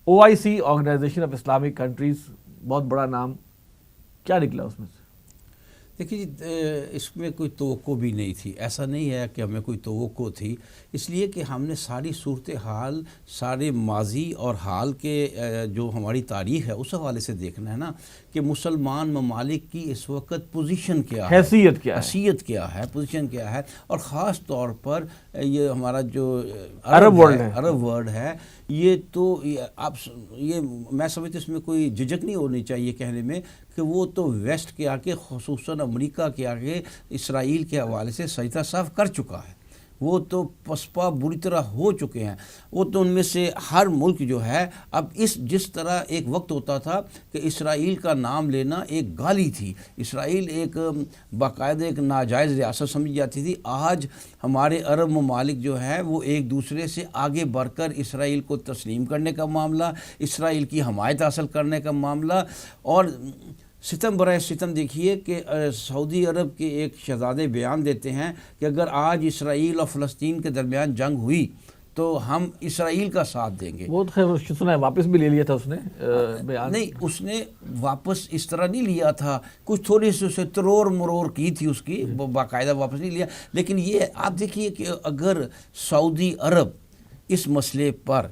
Speaker 2: OIC organisation of Islamic countries, بہت بڑا نام, کیا نکلا اس میں سے؟
Speaker 5: دیکھیے اس میں کوئی توقع بھی نہیں تھی. ایسا نہیں ہے کہ ہمیں کوئی توقع تھی, اس لیے کہ ہم نے ساری صورتحال, سارے ماضی اور حال کے جو ہماری تاریخ ہے اس حوالے سے دیکھنا ہے نا کہ مسلمان ممالک کی اس وقت پوزیشن کیا ہے,
Speaker 2: حیثیت کیا ہے,
Speaker 5: حیثیت کیا ہے, پوزیشن کیا ہے. اور خاص طور پر یہ ہمارا جو
Speaker 2: عرب
Speaker 5: ورلڈ ہے, یہ تو یہ میں سمجھتا اس میں کوئی جھجک نہیں ہونی چاہیے کہنے میں کہ وہ تو ویسٹ کے آگے, خصوصاً امریکہ کے آگے اسرائیل کے حوالے سے سجدہ صاف کر چکا ہے. وہ تو پسپا بری طرح ہو چکے ہیں. وہ تو ان میں سے ہر ملک جو ہے اب جس طرح ایک وقت ہوتا تھا کہ اسرائیل کا نام لینا ایک گالی تھی, اسرائیل ایک باقاعدہ ایک ناجائز ریاست سمجھی جاتی تھی. آج ہمارے عرب ممالک جو ہے وہ ایک دوسرے سے آگے بڑھ کر اسرائیل کو تسلیم کرنے کا معاملہ, اسرائیل کی حمایت حاصل کرنے کا معاملہ. اور ستم برائے ستم دیکھیے کہ سعودی عرب کے ایک شہزادے بیان دیتے ہیں کہ اگر آج اسرائیل اور فلسطین کے درمیان جنگ ہوئی تو ہم اسرائیل کا ساتھ دیں گے.
Speaker 2: وہ تو سنا ہے واپس بھی لے لیا تھا اس نے بیان.
Speaker 5: نہیں, اس نے واپس اس طرح نہیں لیا تھا, کچھ تھوڑی سی اسے ترور مرور کی تھی اس کی, باقاعدہ واپس نہیں لیا. لیکن یہ آپ دیکھیے کہ اگر سعودی عرب اس مسئلے پر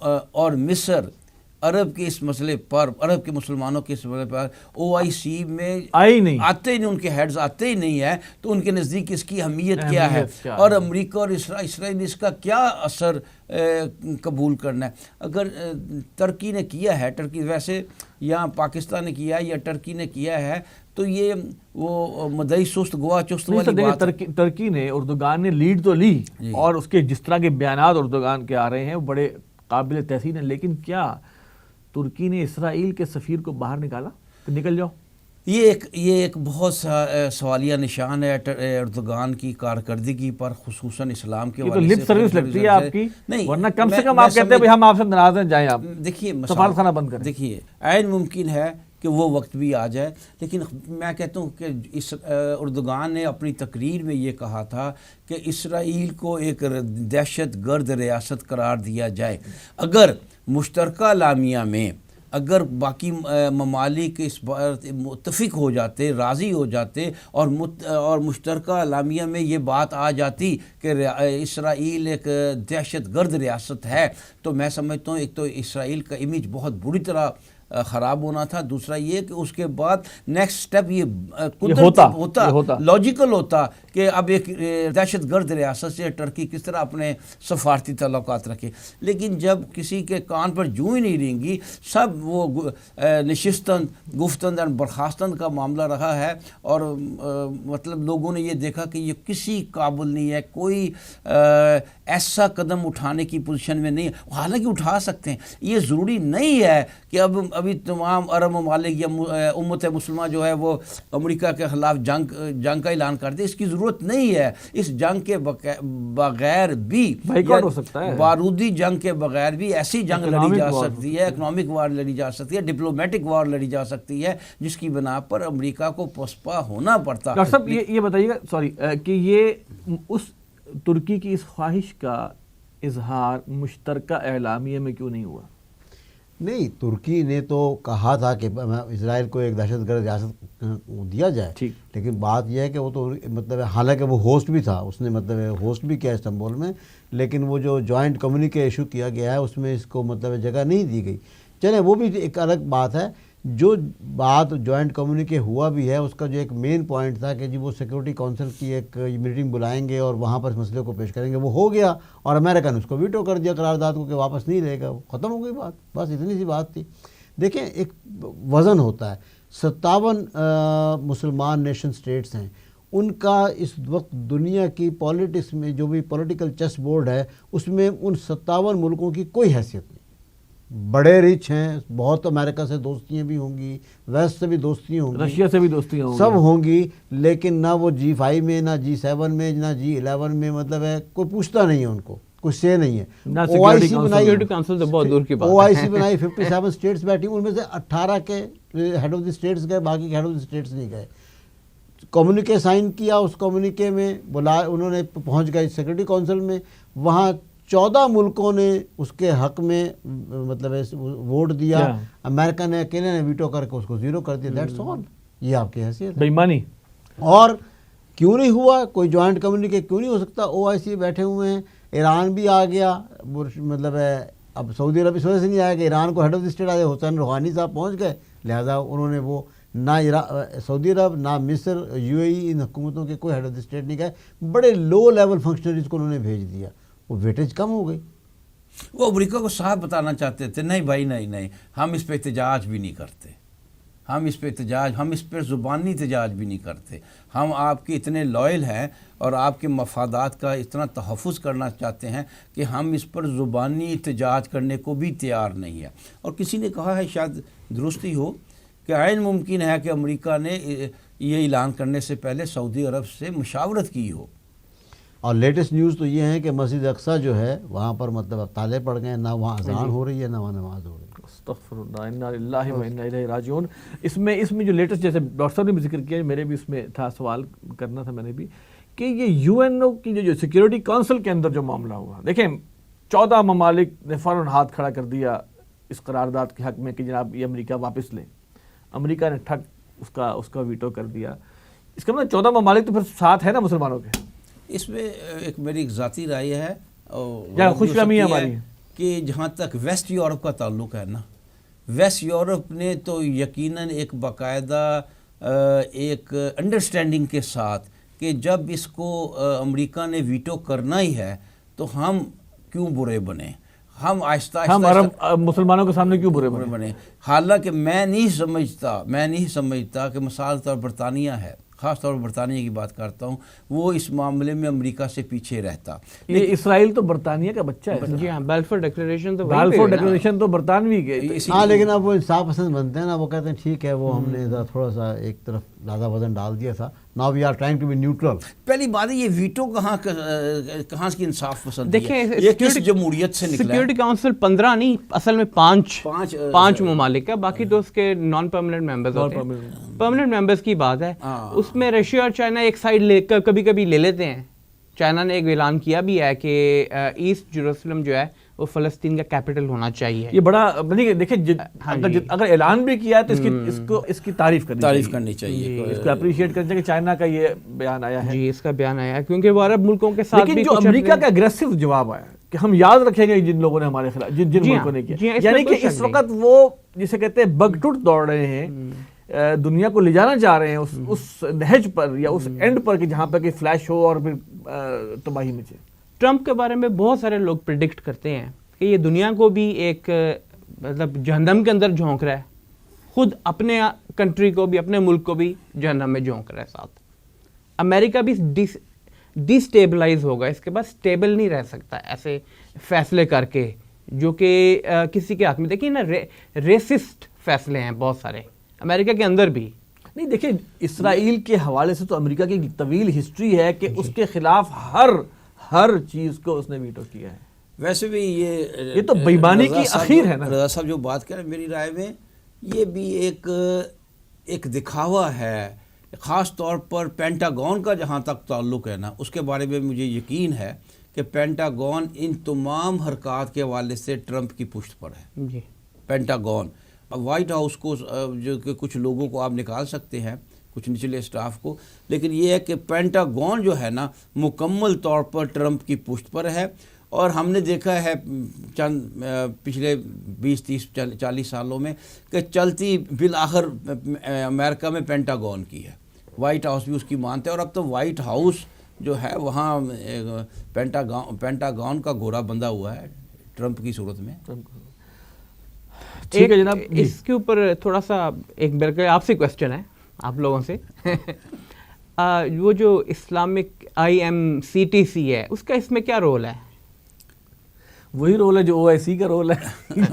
Speaker 5: اور مصر عرب کے اس مسئلے پر, عرب کے مسلمانوں کے اس مسئلے پر OIC میں آتے ہی نہیں, ان کے ہیڈز آتے ہی نہیں ہے, تو ان کے نزدیک اس کی اہمیت کیا ہے, اور امریکہ اور اسرائیل اس کا کیا اثر قبول کرنا ہے. اگر ترکی نے کیا ہے, ٹرکی ویسے یا پاکستان نے کیا ہے یا ٹرکی نے کیا ہے, تو یہ وہ مدعی سست گواہ چست والی بات.
Speaker 2: ترکی نے, اردوغان نے لیڈ تو لی, اور اس کے جس طرح کے بیانات اردوغان کے آ رہے ہیں وہ بڑے قابل تحسین ہیں. لیکن کیا ترکی نے اسرائیل کے سفیر کو باہر نکالا کہ نکل جاؤ؟
Speaker 5: یہ ایک بہت سوالیہ نشان ہے اردوغان کی کارکردگی پر، خصوصاً اسلام کے
Speaker 2: حوالے سے. لپ سروس لگتی ہے آپ کی، نہیں ورنہ کم سے کم آپ کہتے ہیں ہم آپ سے ناراض ہیں، جائیں آپ
Speaker 5: دیکھیے
Speaker 2: سفارت خانہ بند کریں.
Speaker 5: دیکھیے عین ممکن ہے کہ وہ وقت بھی آ جائے، لیکن میں کہتا ہوں کہ اس اردوغان نے اپنی تقریر میں یہ کہا تھا کہ اسرائیل کو ایک دہشت گرد ریاست قرار دیا جائے. اگر مشترکہ اعلامیہ میں اگر باقی ممالک اس بات متفق ہو جاتے، راضی ہو جاتے اور مشترکہ اعلامیہ میں یہ بات آ جاتی کہ اسرائیل ایک دہشت گرد ریاست ہے، تو میں سمجھتا ہوں ایک تو اسرائیل کا امیج بہت بری طرح خراب ہونا تھا، دوسرا یہ کہ اس کے بعد نیکسٹ سٹیپ یہ ہوتا لاجیکل ہوتا کہ اب ایک دہشت گرد ریاست سے ٹرکی کس طرح اپنے سفارتی تعلقات رکھے. لیکن جب کسی کے کان پر جوں ہی نہیں رہیں گی، سب وہ نشستند گفتند اور برخاستند کا معاملہ رہا ہے، اور مطلب لوگوں نے یہ دیکھا کہ یہ کسی قابل نہیں ہے، کوئی ایسا قدم اٹھانے کی پوزیشن میں نہیں ہے. حالانکہ اٹھا سکتے ہیں، یہ ضروری نہیں ہے کہ ابھی تمام عرب ممالک یا امت مسلمہ جو ہے وہ امریکہ کے خلاف جنگ کا اعلان کر دے. اس کی ضرورت نہیں ہے. اس جنگ کے بغیر بھی
Speaker 2: ہو سکتا ہے،
Speaker 5: بارودی جنگ کے بغیر بھی ایسی جنگ لڑی جا سکتی ہے، اکنامک وار لڑی جا سکتی ہے، ڈپلومیٹک وار لڑی جا سکتی ہے، جس کی بنا پر امریکہ کو پسپا ہونا پڑتا.
Speaker 2: ڈاکٹر صاحب یہ بتائیے گا سوری کہ یہ اس ترکی کی اس خواہش کا اظہار مشترکہ اعلامیہ میں کیوں نہیں ہوا؟
Speaker 4: نہیں، ترکی نے تو کہا تھا کہ اسرائیل کو ایک دہشت گرد ریاست دیا جائے، لیکن بات یہ ہے کہ وہ تو مطلب حالانکہ وہ ہوسٹ بھی تھا، اس نے مطلب ہوسٹ بھی کیا استنبول میں، لیکن وہ جو جوائنٹ کمیونیکے ایشو کیا گیا ہے اس میں اس کو مطلب جگہ نہیں دی گئی. چلیں وہ بھی ایک الگ بات ہے. جو بات جوائنٹ کمیونیکے ہوا بھی ہے اس کا جو ایک مین پوائنٹ تھا کہ جی وہ سیکورٹی کونسل کی ایک میٹنگ بلائیں گے اور وہاں پر اس مسئلے کو پیش کریں گے، وہ ہو گیا اور امریکہ نے اس کو ویٹو کر دیا قرارداد کو کہ واپس نہیں لے گا. وہ ختم ہو گئی بات، بس اتنی سی بات تھی. دیکھیں ایک وزن ہوتا ہے. 57 مسلمان نیشن سٹیٹس ہیں، ان کا اس وقت دنیا کی پالیٹکس میں جو بھی پولیٹیکل چیس بورڈ ہے اس میں ان 57 ملکوں کی کوئی حیثیت نہیں. بڑے ریچ ہیں، بہت امریکہ سے دوستیاں بھی ہوں گی، ویسٹ سے بھی دوستیاں ہوں گی،
Speaker 2: رشیا سے بھی دوستیاں ہوں گی،
Speaker 4: سب ہوں گی، لیکن نہ وہ G5 میں، نہ G7 میں، نہ G11 میں، مطلب ہے کوئی پوچھتا نہیں ہے ان کو، کوئی سے نہیں ہے. OIC بنائی 57 سٹیٹس بیٹھی، ان میں سے 18 کے ہیڈ آف دی سٹیٹس گئے، باقی کے ہیڈ آف دی سٹیٹس نہیں گئے. کمیونیکے سائن کیا، اس کمیونیکے میں انہوں نے پہنچ گئے سیکورٹی کونسل میں، وہاں 14 ملکوں نے اس کے حق میں مطلب ووٹ دیا. امریکہ نے اکیلے نے ویٹو کر کے اس کو زیرو کر دیا. That's all. یہ آپ کی حیثیت ہے
Speaker 2: بے ایمانی.
Speaker 4: اور کیوں نہیں ہوا کوئی جوائنٹ کمیونیکے؟ کیوں نہیں ہو سکتا؟ OIC بیٹھے ہوئے ہیں، ایران بھی آ گیا، مطلب ہے اب سعودی عرب اس وجہ سے نہیں آیا کہ ایران کو ہیڈ آف دی اسٹیٹ آئے، حسین روحانی صاحب پہنچ گئے، لہٰذا انہوں نے وہ نہ سعودی عرب نہ مصر UAE ان حکومتوں کے کوئی ہیڈ آف دی اسٹیٹ نہیں گئے. بڑے لو لیول فنکشنریز کو انہوں نے بھیج دیا، وہ ویٹیج کم ہو گئی.
Speaker 5: وہ امریکہ کو صاف بتانا چاہتے تھے نہیں بھائی نہیں، ہم اس پہ احتجاج بھی نہیں کرتے، ہم اس پہ زبانی احتجاج بھی نہیں کرتے، ہم آپ کے اتنے لائل ہیں اور آپ کے مفادات کا اتنا تحفظ کرنا چاہتے ہیں کہ ہم اس پر زبانی احتجاج کرنے کو بھی تیار نہیں ہے. اور کسی نے کہا ہے، شاید درستی ہو، کہ عین ممکن ہے کہ امریکہ نے یہ اعلان کرنے سے پہلے سعودی عرب سے مشاورت کی ہو.
Speaker 4: اور لیٹسٹ نیوز تو یہ ہے کہ مسجد اقصیٰ جو ہے وہاں پر مطلب اب تالے پڑ گئے، نہ وہاں اذان ہو رہی ہے نہ وہاں نماز ہو رہی ہے.
Speaker 2: استغفر اللہ، انا للہ و انا الیہ راجعون. اس میں جو لیٹسٹ، جیسے ڈاکٹر صاحب نے بھی ذکر کیا، میرے بھی اس میں تھا سوال کرنا تھا میں نے بھی، کہ یہ UNO کی جو سیکیورٹی کونسل کے اندر جو معاملہ ہوا، دیکھیں 14 ممالک نے فوراً ہاتھ کھڑا کر دیا اس قرارداد کے حق میں کہ جناب یہ امریکہ واپس لے. امریکہ نے ٹھک اس کا ویٹو کر دیا. اس کا مطلب 14 ممالک تو پھر ساتھ ہے نا مسلمانوں کے.
Speaker 5: اس میں ایک میری ذاتی رائے ہے
Speaker 2: یا خوش فہمی ہماری
Speaker 5: کہ جہاں تک ویسٹ یورپ کا تعلق ہے نا، ویسٹ یورپ نے تو یقیناً ایک باقاعدہ ایک انڈرسٹینڈنگ کے ساتھ کہ جب اس کو امریکہ نے ویٹو کرنا ہی ہے تو ہم کیوں برے بنے، ہم آہستہ
Speaker 2: ہم عرب مسلمانوں کے سامنے کیوں برے
Speaker 5: بنے. حالانکہ میں نہیں سمجھتا کہ مثال طور برطانیہ ہے، خاص طور پر برطانیہ کی بات کرتا ہوں، وہ اس معاملے میں امریکہ سے پیچھے رہتا.
Speaker 2: یہ اسرائیل تو برطانیہ کا بچہ ہے.
Speaker 3: جی ہاں، بیلفور ڈیکلریشن
Speaker 2: تو برطانوی کے.
Speaker 4: ہاں لیکن اب وہ انصاف پسند بنتے ہیں نا، وہ کہتے ہیں ٹھیک ہے وہ ہم نے تھوڑا سا ایک طرف زیادہ وزن ڈال دیا تھا، now we are trying to be neutral.
Speaker 5: پہلی بات ہے یہ ویٹو کہاں کی انصاف پسند
Speaker 3: دیکھیں،
Speaker 5: یہ کس جمہوریت سے نکلا ہے؟
Speaker 3: سیکورٹی کاؤنسل 15 نہیں، اصل میں 5 ممالک ہے، باقی تو اس کے نان پرماننٹ ممبرز ہوتے ہیں. پرماننٹ ممبرز کی بات ہے، اس میں رشیا اور چائنا ایک سائڈ لے کر کبھی لے لیتے ہیں. چائنا نے ایک اعلان کیا بھی ہے کہ ایسٹ جیروسلم جو ہے وہ فلسطین کا کیپٹل ہونا چاہیے.
Speaker 2: یہ بڑا دیکھیں اگر اعلان بھی کیا ہے تو اس کی تعریف کرنی چاہیے، اس کو اپریشیٹ کرنا چاہیے کہ چائنا کا یہ بیان آیا ہے.
Speaker 3: جی اس کا بیان آیا ہے کیونکہ وہ عرب ملکوں کے ساتھ.
Speaker 2: لیکن جو امریکہ کا اگریسو جواب آیا کہ ہم یاد رکھیں گے جن لوگوں نے ہمارے خلاف، جن ملکوں نے کیا، یعنی کہ اس وقت وہ جسے کہتے ہیں بگ ٹوٹ دوڑ رہے ہیں، دنیا کو لے جانا چاہ رہے ہیں اس نہج پر یا اس اینڈ پر کہ جہاں پہ کہ فلیش ہو اور پھر تباہی مچے.
Speaker 3: ٹرمپ کے بارے میں بہت سارے لوگ پریڈکٹ کرتے ہیں کہ یہ دنیا کو بھی ایک مطلب جہنم کے اندر جھونک رہا ہے، خود اپنے کنٹری کو بھی، اپنے ملک کو بھی جہنم میں جھونک رہا ہے. ساتھ امریکہ بھی ڈی سٹیبلائز ہوگا، اس کے بعد سٹیبل نہیں رہ سکتا ایسے فیصلے کر کے جو کہ کسی کے ہاتھ میں. دیکھیں نا، ریسسٹ فیصلے ہیں بہت سارے امریکہ کے اندر بھی.
Speaker 2: نہیں دیکھیں، اسرائیل کے حوالے سے تو امریکہ کی طویل ہسٹری ہے کہ اس کے خلاف ہر چیز کو اس نے ویٹو کیا ہے.
Speaker 5: ویسے بھی یہ
Speaker 2: تو بےایمانی کی اخیر ہے نا.
Speaker 5: رضا صاحب جو بات کر رہے ہیں، میری رائے میں یہ بھی ایک دکھاوا ہے، خاص طور پر پینٹاگون کا جہاں تک تعلق ہے نا، اس کے بارے میں مجھے یقین ہے کہ پینٹاگون ان تمام حرکات کے حوالے سے ٹرمپ کی پشت پر ہے.
Speaker 3: جی
Speaker 5: پینٹاگون وائٹ ہاؤس کو جو کہ کچھ لوگوں کو آپ نکال سکتے ہیں، کچھ نچلے سٹاف کو، لیکن یہ ہے کہ پینٹاگون جو ہے نا مکمل طور پر ٹرمپ کی پشت پر ہے. اور ہم نے دیکھا ہے چند پچھلے 20-30-40 سالوں میں کہ چلتی بالآخر امریکہ میں پینٹاگون کی ہے. وائٹ ہاؤس بھی اس کی مانتا ہے، اور اب تو وائٹ ہاؤس جو ہے وہاں پینٹاگون کا گھوڑا بندھا ہوا ہے ٹرمپ کی صورت میں.
Speaker 2: ٹھیک ہے جناب،
Speaker 3: اس کے اوپر تھوڑا سا ایک بلکہ آپ سے کویسچن ہے آپ لوگوں سے. وہ جو اسلامک IMCTC ہے، اس کا اس میں کیا رول ہے؟
Speaker 2: وہی رول ہے جو OIC کا رول ہے،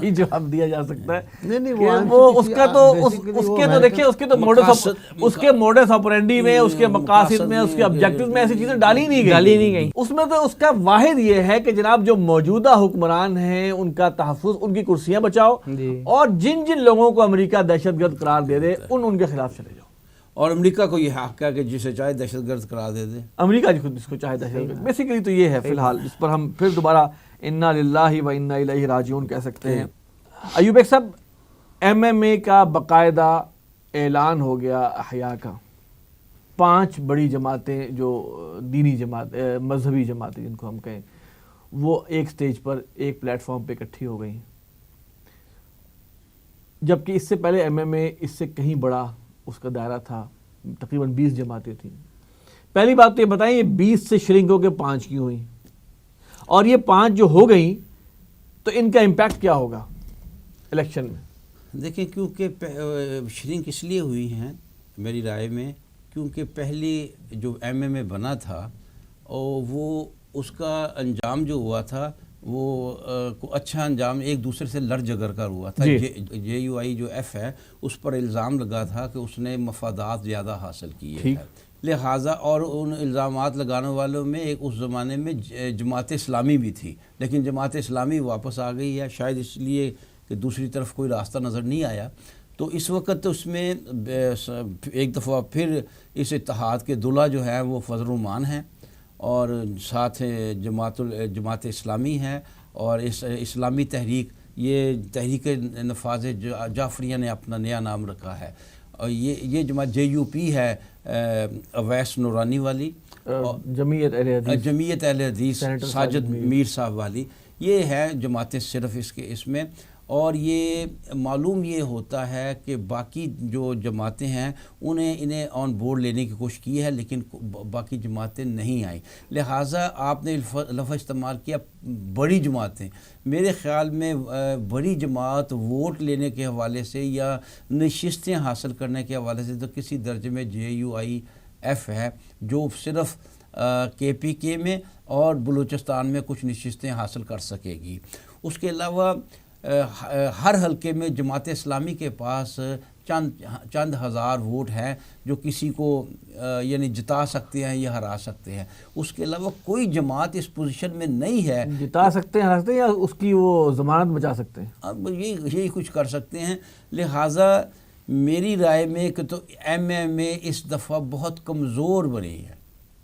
Speaker 2: یہ جواب دیا جا سکتا ہے.
Speaker 4: نہیں
Speaker 2: وہ اس کا تو دیکھیں اس کے موڈس آپرینڈی میں، اس کے مقاصد میں، اس کے آبجیکٹیوز میں ایسی چیزیں ڈالی نہیں گئی. اس میں تو اس کا واحد یہ ہے کہ جناب جو موجودہ حکمران ہیں ان کا تحفظ، ان کی کرسیاں بچاؤ، اور جن لوگوں کو امریکہ دہشت گرد قرار دے دے ان کے خلاف چلے جاؤ.
Speaker 5: اور امریکہ کو یہ حق ہے کہ جسے چاہے دہشت گرد قرار دے دے.
Speaker 2: امریکہ جس کو چاہے دہشت گرد، بیسیکلی تو یہ ہے فی الحال، جس پر ہم پھر دوبارہ انا للہ و انا الیہ راجعون کہہ سکتے ہیں. ایوب ایک صاحب، MMA کا باقاعدہ اعلان ہو گیا احیاء کا. 5 بڑی جماعتیں جو دینی جماعت، مذہبی جماعتیں جن کو ہم کہیں، وہ ایک سٹیج پر ایک پلیٹ فارم پہ اکٹھی ہو گئی، جبکہ اس سے پہلے MMA اس سے کہیں بڑا اس کا دائرہ تھا، تقریباً 20 جماعتیں تھیں. پہلی بات تو یہ بتائیں، یہ 20 سے شرنک ہو کے 5 کی ہوئیں، اور یہ 5 جو ہو گئیں تو ان کا امپیکٹ کیا ہوگا الیکشن میں؟
Speaker 5: دیکھیں، کیونکہ شرنک اس لیے ہوئی ہیں میری رائے میں، کیونکہ پہلی جو MMA بنا تھا اور وہ اس کا انجام جو ہوا تھا وہ اچھا انجام ایک دوسرے سے لڑ جگر کر ہوا تھا. JUI جو F ہے اس پر الزام لگا تھا کہ اس نے مفادات زیادہ حاصل کیے ہیں، لہٰذا اور ان الزامات لگانے والوں میں ایک اس زمانے میں جماعت اسلامی بھی تھی، لیکن جماعت اسلامی واپس آ گئی ہے، شاید اس لیے کہ دوسری طرف کوئی راستہ نظر نہیں آیا. تو اس وقت اس میں ایک دفعہ پھر اس اتحاد کے دلہا جو ہے وہ فضل الرحمان ہیں، اور ساتھ جماعت اسلامی ہے، اور اس اسلامی تحریک، یہ تحریک نفاذ جعفریہ نے اپنا نیا نام رکھا ہے. اور یہ جماعت JUP ہے، اویس نورانی والی،
Speaker 2: جمعیت
Speaker 5: اہل حدیث ساجد میر صاحب والی، یہ ہے جماعتیں صرف اس میں. اور یہ معلوم یہ ہوتا ہے کہ باقی جو جماعتیں ہیں انہیں آن بورڈ لینے کی کوشش کی ہے، لیکن باقی جماعتیں نہیں آئیں. لہٰذا آپ نے لفظ استعمال کیا بڑی جماعتیں. میرے خیال میں بڑی جماعت ووٹ لینے کے حوالے سے یا نشستیں حاصل کرنے کے حوالے سے تو کسی درجے میں JUI ایف ہے جو صرف کے پی کے میں اور بلوچستان میں کچھ نشستیں حاصل کر سکے گی. اس کے علاوہ ہر حلقے میں جماعت اسلامی کے پاس چند ہزار ووٹ ہیں جو کسی کو یعنی جتا سکتے ہیں یا ہرا سکتے ہیں. اس کے علاوہ کوئی جماعت اس پوزیشن میں نہیں ہے.
Speaker 2: جتا سکتے ہیں, ہرا سکتے ہیں, یا اس کی وہ ضمانت بچا سکتے ہیں,
Speaker 5: اب یہی کچھ کر سکتے ہیں. لہٰذا میری رائے میں کہ تو ایم ایم اے اس دفعہ بہت کمزور بنی ہے.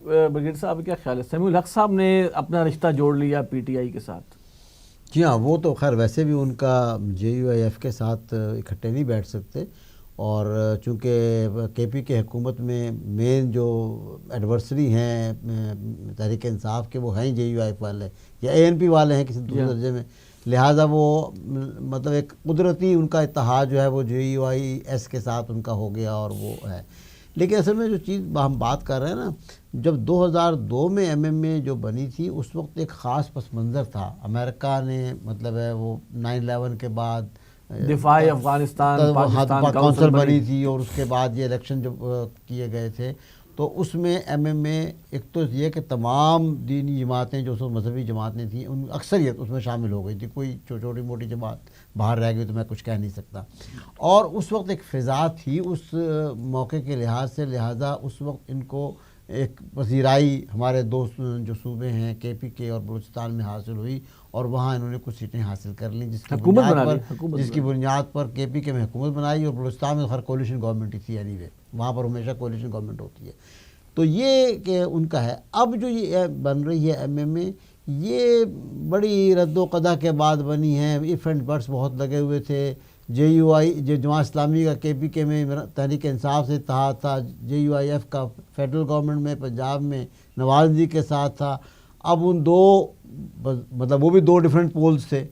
Speaker 2: برگیڈ صاحب کیا خیال ہے؟ سمیع الحق صاحب نے اپنا رشتہ جوڑ لیا پی ٹی آئی کے ساتھ.
Speaker 4: جی ہاں, وہ تو خیر ویسے بھی ان کا جے یو آئی ایف کے ساتھ اکٹھے نہیں بیٹھ سکتے, اور چونکہ کے پی کے حکومت میں مین جو ایڈورسری ہیں تحریک انصاف کے وہ ہیں جے یو آئی ایف والے یا اے این پی والے ہیں کسی دوسرے درجے میں, لہٰذا وہ مطلب ایک قدرتی ان کا اتحاد جو ہے وہ جے یو آئی ایس کے ساتھ ان کا ہو گیا اور وہ ہے. لیکن اصل میں جو چیز ہم بات کر رہے ہیں نا, جب 2002 میں ایم ایم اے جو بنی تھی اس وقت ایک خاص پس منظر تھا. امریکہ نے مطلب ہے وہ 9/11 کے بعد
Speaker 2: دفاع افغانستان
Speaker 4: کونسل بنی تھی, اور اس کے بعد یہ الیکشن جو کیے گئے تھے تو اس میں ایم ایم اے ایک تو یہ کہ تمام دینی جماعتیں جو مذہبی جماعتیں تھیں ان اکثریت اس میں شامل ہو گئی تھی. کوئی چھوٹی موٹی جماعت باہر رہ گئی تو میں کچھ کہہ نہیں سکتا. اور اس وقت ایک فضا تھی اس موقع کے لحاظ سے, لہٰذا اس وقت ان کو ایک پذیرائی ہمارے دوست جو صوبے ہیں کے پی کے اور بلوچستان میں حاصل ہوئی, اور وہاں انہوں نے کچھ سیٹیں حاصل کر لیں جس کی بنیاد پر کے پی کے میں حکومت بنائی, اور بلوچستان میں ہر کولیشن گورنمنٹ ہی تھی. اینی وے وہاں پر ہمیشہ کولیشن گورنمنٹ ہوتی ہے. تو یہ کہ ان کا ہے. اب جو یہ بن رہی ہے ایم ایم اے, یہ بڑی رد و قدا کے بعد بنی ہے. ایف اینڈ بٹس بہت لگے ہوئے تھے. جے یو آئی جو جماعت اسلامی کا کے پی کے میں تحریک انصاف سے اتحاد تھا, جے یو آئی ایف کا فیڈرل گورنمنٹ میں پنجاب میں نواز جی کے ساتھ تھا. اب ان دو مطلب وہ بھی دو ڈیفرنٹ پولز تھے,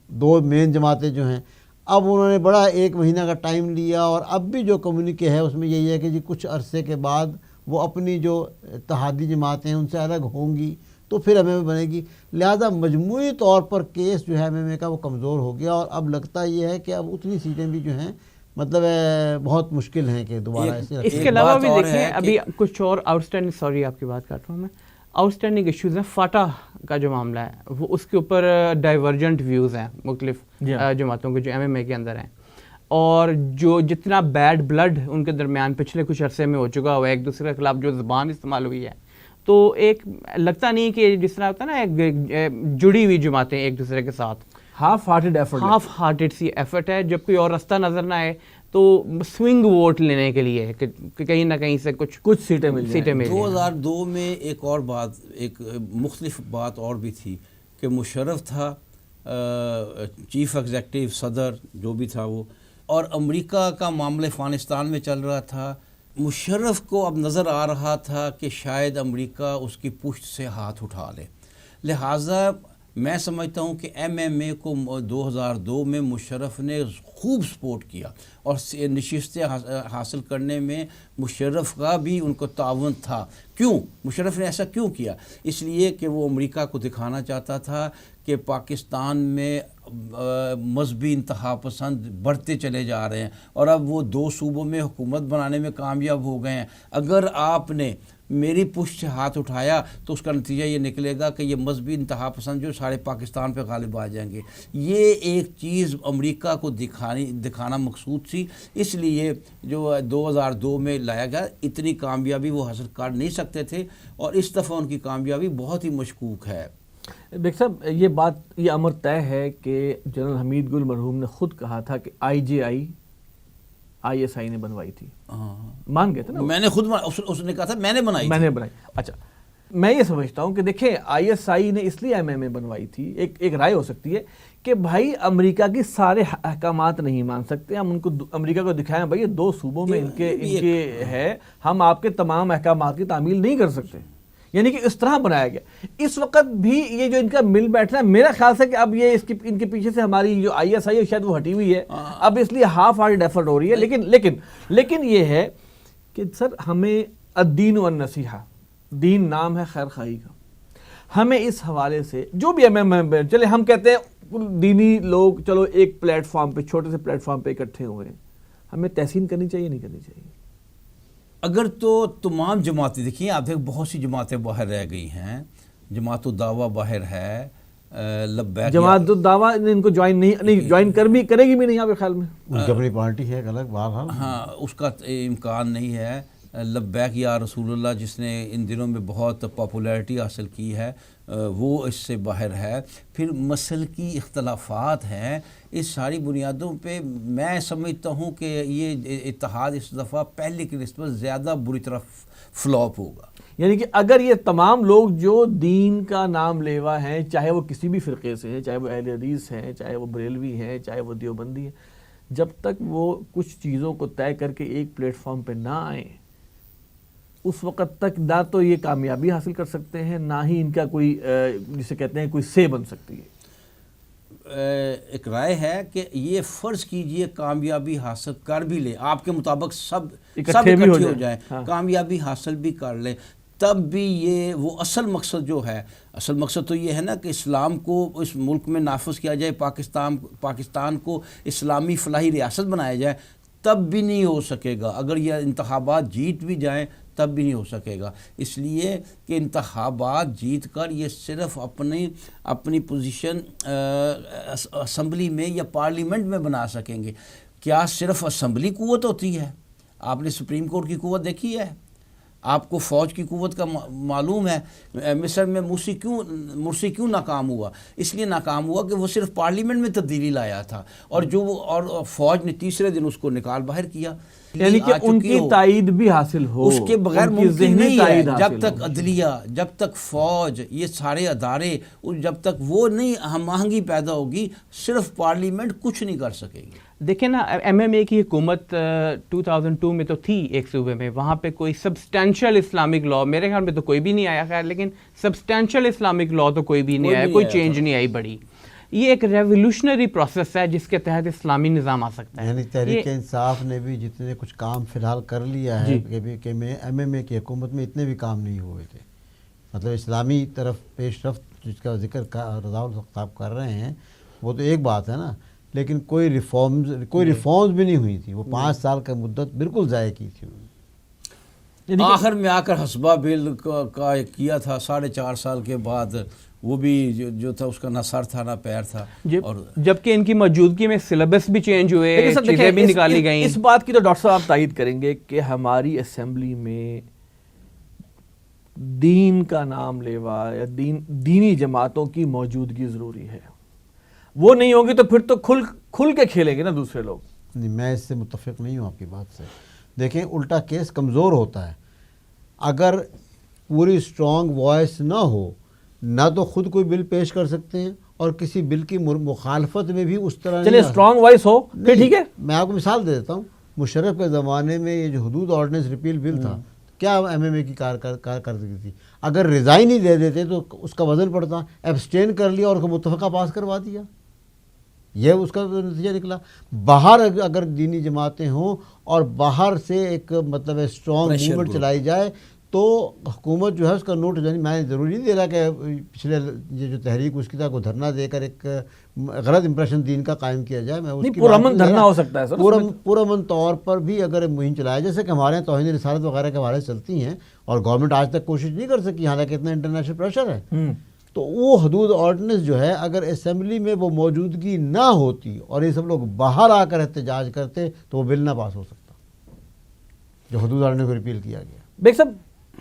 Speaker 4: دو مین جماعتیں جو ہیں. اب انہوں نے بڑا 1 مہینہ کا ٹائم لیا, اور اب بھی جو کمیونیکے ہے اس میں یہی ہے کہ جی کچھ عرصے کے بعد وہ اپنی جو اتحادی جماعتیں ہیں ان سے الگ ہوں گی تو پھر ایم ایم اے بنے گی. لہذا مجموعی طور پر کیس جو ہے ایم ایم اے کا وہ کمزور ہو گیا, اور اب لگتا یہ ہے کہ اب اتنی سیٹیں بھی جو ہیں مطلب بہت مشکل ہیں کہ دوبارہ
Speaker 3: اس کے علاوہ بھی دیکھیں ابھی کچھ اور آؤٹ اسٹینڈنگ, سوری آپ کی بات کر رہا ہوں میں, آؤٹ اسٹینڈنگ ایشوز ہیں. فاٹا کا جو معاملہ ہے وہ اس کے اوپر ڈائیورجنٹ ویوز ہیں مختلف جماعتوں کے جو ایم ایم اے کے اندر ہیں, اور جو جتنا بیڈ بلڈ ان کے درمیان پچھلے کچھ عرصے میں ہو چکا ہوا ہے, ایک دوسرے کے خلاف جو زبان استعمال ہوئی ہے, تو ایک لگتا نہیں کہ جس طرح ہوتا ہے نا ایک جڑی ہوئی جماعتیں ایک دوسرے کے ساتھ,
Speaker 2: ہاف ہارٹیڈ سی ایفرٹ ہے. جب کوئی اور رستہ نظر نہ آئے تو سوئنگ ووٹ لینے کے لیے کہ کہیں نہ کہیں سے کچھ سیٹیں مل جائیں.
Speaker 5: 2002 میں ایک اور بات, ایک مختلف بات اور بھی تھی کہ مشرف تھا چیف ایگزیکٹو صدر جو بھی تھا وہ, اور امریکہ کا معاملہ افغانستان میں چل رہا تھا. مشرف کو اب نظر آ رہا تھا کہ شاید امریکہ اس کی پشت سے ہاتھ اٹھا لے, لہٰذا میں سمجھتا ہوں کہ ایم ایم اے کو 2002 میں مشرف نے خوب سپورٹ کیا, اور نشستیں حاصل کرنے میں مشرف کا بھی ان کو تعاون تھا. کیوں مشرف نے ایسا کیوں کیا؟ اس لیے کہ وہ امریکہ کو دکھانا چاہتا تھا کہ پاکستان میں مذہبی انتہا پسند بڑھتے چلے جا رہے ہیں, اور اب وہ 2 صوبوں میں حکومت بنانے میں کامیاب ہو گئے ہیں. اگر آپ نے میری پشت سے ہاتھ اٹھایا تو اس کا نتیجہ یہ نکلے گا کہ یہ مذہبی انتہا پسند جو سارے پاکستان پہ غالب آ جائیں گے. یہ ایک چیز امریکہ کو دکھانا مقصود تھی, اس لیے جو 2002 میں لایا گیا. اتنی کامیابی وہ حاصل کر نہیں سکتے تھے, اور اس دفعہ ان کی کامیابی بہت ہی مشکوک ہے.
Speaker 2: بیگ صاحب یہ امر طے ہے کہ جنرل حمید گل مرحوم نے خود کہا تھا کہ آئی ایس آئی نے بنوائی تھی. مان گئے تھے نا,
Speaker 5: میں نے خود اس نے کہا تھا میں نے بنائی.
Speaker 2: اچھا, میں یہ سمجھتا ہوں کہ دیکھیں آئی ایس آئی نے اس لیے ایم ایم اے بنوائی تھی, ایک رائے ہو سکتی ہے کہ بھائی امریکہ کی سارے احکامات نہیں مان سکتے, ہم ان کو امریکہ کو دکھائیں بھائی 2 صوبوں میں ان کے ہے, ہم آپ کے تمام احکامات کی تعمیل نہیں کر سکتے. یعنی کہ اس طرح بنایا گیا. اس وقت بھی یہ جو ان کا مل بیٹھنا ہے, میرا خیال سے کہ اب یہ ان کے پیچھے سے ہماری جو آئی ایس آئی ہے شاید وہ ہٹی ہوئی ہے, اب اس لیے ہاف ہارٹڈ ایفرٹ ہو رہی ہے. لیکن یہ ہے کہ سر ہمیں الدین والنصیحہ, دین نام ہے خیر خواہی کا, ہمیں اس حوالے سے جو بھی چلے ہم کہتے ہیں دینی لوگ چلو ایک پلیٹ فارم پہ, چھوٹے سے پلیٹ فارم پہ اکٹھے ہوئے ہیں, ہمیں تحسین کرنی چاہیے نہیں کرنی چاہیے؟
Speaker 5: اگر تو تمام جماعتیں دیکھیں، آپ دیکھ بہت سی جماعتیں باہر رہ گئی ہیں، جماعت الدعوہ باہر ہے، لبیک
Speaker 2: جماعت الدعوہ ان کو جوائن کرے گی بھی نہیں آپ کے خیال میں؟
Speaker 4: ان کی اپنی پارٹی ہے ایک الگ بہرحال.
Speaker 5: ہاں اس کا امکان نہیں ہے. لبیک یا رسول اللہ جس نے ان دنوں میں بہت پاپولیرٹی حاصل کی ہے وہ اس سے باہر ہے. پھر مسلکی اختلافات ہیں، اس ساری بنیادوں پہ میں سمجھتا ہوں کہ یہ اتحاد اس دفعہ پہلے کی نسبت زیادہ بری طرح فلاپ ہوگا.
Speaker 2: یعنی کہ اگر یہ تمام لوگ جو دین کا نام لیوا ہیں، چاہے وہ کسی بھی فرقے سے ہیں، چاہے وہ اہل حدیث ہیں، چاہے وہ بریلوی ہیں، چاہے وہ دیوبندی ہیں، جب تک وہ کچھ چیزوں کو طے کر کے ایک پلیٹ فارم پہ نہ آئیں، اس وقت تک نہ تو یہ کامیابی حاصل کر سکتے ہیں، نہ ہی ان کا کوئی جسے کہتے ہیں کوئی سے بن سکتی ہے.
Speaker 5: ایک رائے ہے کہ یہ فرض کیجئے کامیابی حاصل کر بھی لے، آپ کے مطابق سب اکٹھے ہو جائیں، کامیابی حاصل بھی کر لیں، تب بھی یہ وہ اصل مقصد جو ہے، اصل مقصد تو یہ ہے نا کہ اسلام کو اس ملک میں نافذ کیا جائے، پاکستان کو اسلامی فلاحی ریاست بنایا جائے، تب بھی نہیں ہو سکے گا. اگر یہ انتخابات جیت بھی جائیں تب بھی نہیں ہو سکے گا، اس لیے کہ انتخابات جیت کر یہ صرف اپنی پوزیشن اسمبلی میں یا پارلیمنٹ میں بنا سکیں گے. کیا صرف اسمبلی قوت ہوتی ہے؟ آپ نے سپریم کورٹ کی قوت دیکھی ہے؟ آپ کو فوج کی قوت کا معلوم ہے. مصر میں مرسی کیوں ناکام ہوا؟ اس لیے ناکام ہوا کہ وہ صرف پارلیمنٹ میں تبدیلی لایا تھا، اور فوج نے تیسرے دن اس کو نکال باہر کیا.
Speaker 2: یعنی کہ ان کی تائید بھی حاصل ہو،
Speaker 5: اس کے بغیر ممکن نہیں ہے. جب تک عدلیہ، جب تک فوج، یہ سارے ادارے، جب تک وہ نہیں ہم آہنگی پیدا ہوگی، صرف پارلیمنٹ کچھ نہیں کر سکے گی.
Speaker 3: دیکھیں نا، ایم ایم اے کی حکومت 2002 میں تو تھی ایک صوبے میں، وہاں پہ کوئی سبسٹینشل اسلامک لا میرے خیال میں تو کوئی بھی نہیں آیا، خیر لیکن سبسٹینشل اسلامک لا تو کوئی بھی نہیں آیا، کوئی چینج نہیں آئی بڑی. یہ ایک ریولیوشنری پروسیس ہے جس کے تحت اسلامی نظام آ سکتا ہے.
Speaker 4: یعنی تحریک انصاف نے بھی جتنے کچھ کام فی الحال کر لیا ہے کہ ایم ایم اے کی حکومت میں اتنے بھی کام نہیں ہوئے تھے. مطلب اسلامی طرف پیش رفت جس کا ذکر رضا صاحب کر رہے ہیں وہ تو ایک بات ہے نا، لیکن کوئی ریفارمز بھی نہیں ہوئی تھی. وہ 5 سال کا مدت بالکل ضائع کی تھی.
Speaker 5: آخر میں آ کر حسبہ بل کا کیا تھا 4.5 سال کے بعد، وہ بھی جو تھا اس کا نہ سر تھا نہ پیر تھا. اور
Speaker 3: جبکہ ان کی موجودگی میں سلیبس بھی چینج ہوئے، چیزیں بھی نکالی گئیں.
Speaker 2: اس بات کی تو ڈاکٹر صاحب آپ تائید کریں گے کہ ہماری اسمبلی میں دین کا نام لیوا یا دینی جماعتوں کی موجودگی ضروری ہے. وہ نہیں ہوگی تو پھر تو کھل کے کھیلیں گے نا دوسرے لوگ.
Speaker 4: نہیں، میں اس سے متفق نہیں ہوں آپ کی بات سے. دیکھیں الٹا کیس کمزور ہوتا ہے. اگر پوری اسٹرانگ وائس نہ ہو، نہ تو خود کوئی بل پیش کر سکتے ہیں اور کسی بل کی مخالفت میں بھی اس طرح.
Speaker 2: چلیے اسٹرانگ وائس ہو پھر ٹھیک ہے.
Speaker 4: میں آپ کو مثال دے دیتا ہوں. مشرف کے زمانے میں یہ جو حدود آرڈیننس ریپیل بل تھا، کیا ایم ایم اے کی کارکردگی تھی؟ اگر ریزائن ہی دے دیتے تو اس کا وزن پڑتا، ایبسٹین کر لیا اور اس کو متفقہ پاس کروا دیا. یہ اس کا نتیجہ نکلا. باہر اگر دینی جماعتیں ہوں اور باہر سے ایک مطلب اسٹرانگ موومنٹ چلائی جائے تو حکومت جو ہے اس کا نوٹ. میں ضروری نہیں دے رہا کہ پچھلے یہ جو تحریک اس کی طرح کو دھرنا دے کر ایک غلط امپریشن دین کا قائم کیا جائے. میں اس کی
Speaker 2: پرامن دھرنا ہو سکتا ہے سر،
Speaker 4: پرامن طور پر بھی اگر مہم چلایا، جیسے کہ ہمارے یہاں توہین رسالت وغیرہ کے حوالے چلتی ہیں اور گورنمنٹ آج تک کوشش نہیں کر سکی، حالانکہ اتنا انٹرنیشنل پریشر ہے. تو وہ حدود آرڈیننس جو ہے اگر اسمبلی میں وہ موجودگی نہ ہوتی اور یہ سب لوگ باہر آ کر احتجاج کرتے تو وہ بل نہ پاس ہو سکتا جو حدود آرڈیننس کو ریپیل کیا گیا.
Speaker 2: بیگ صاحب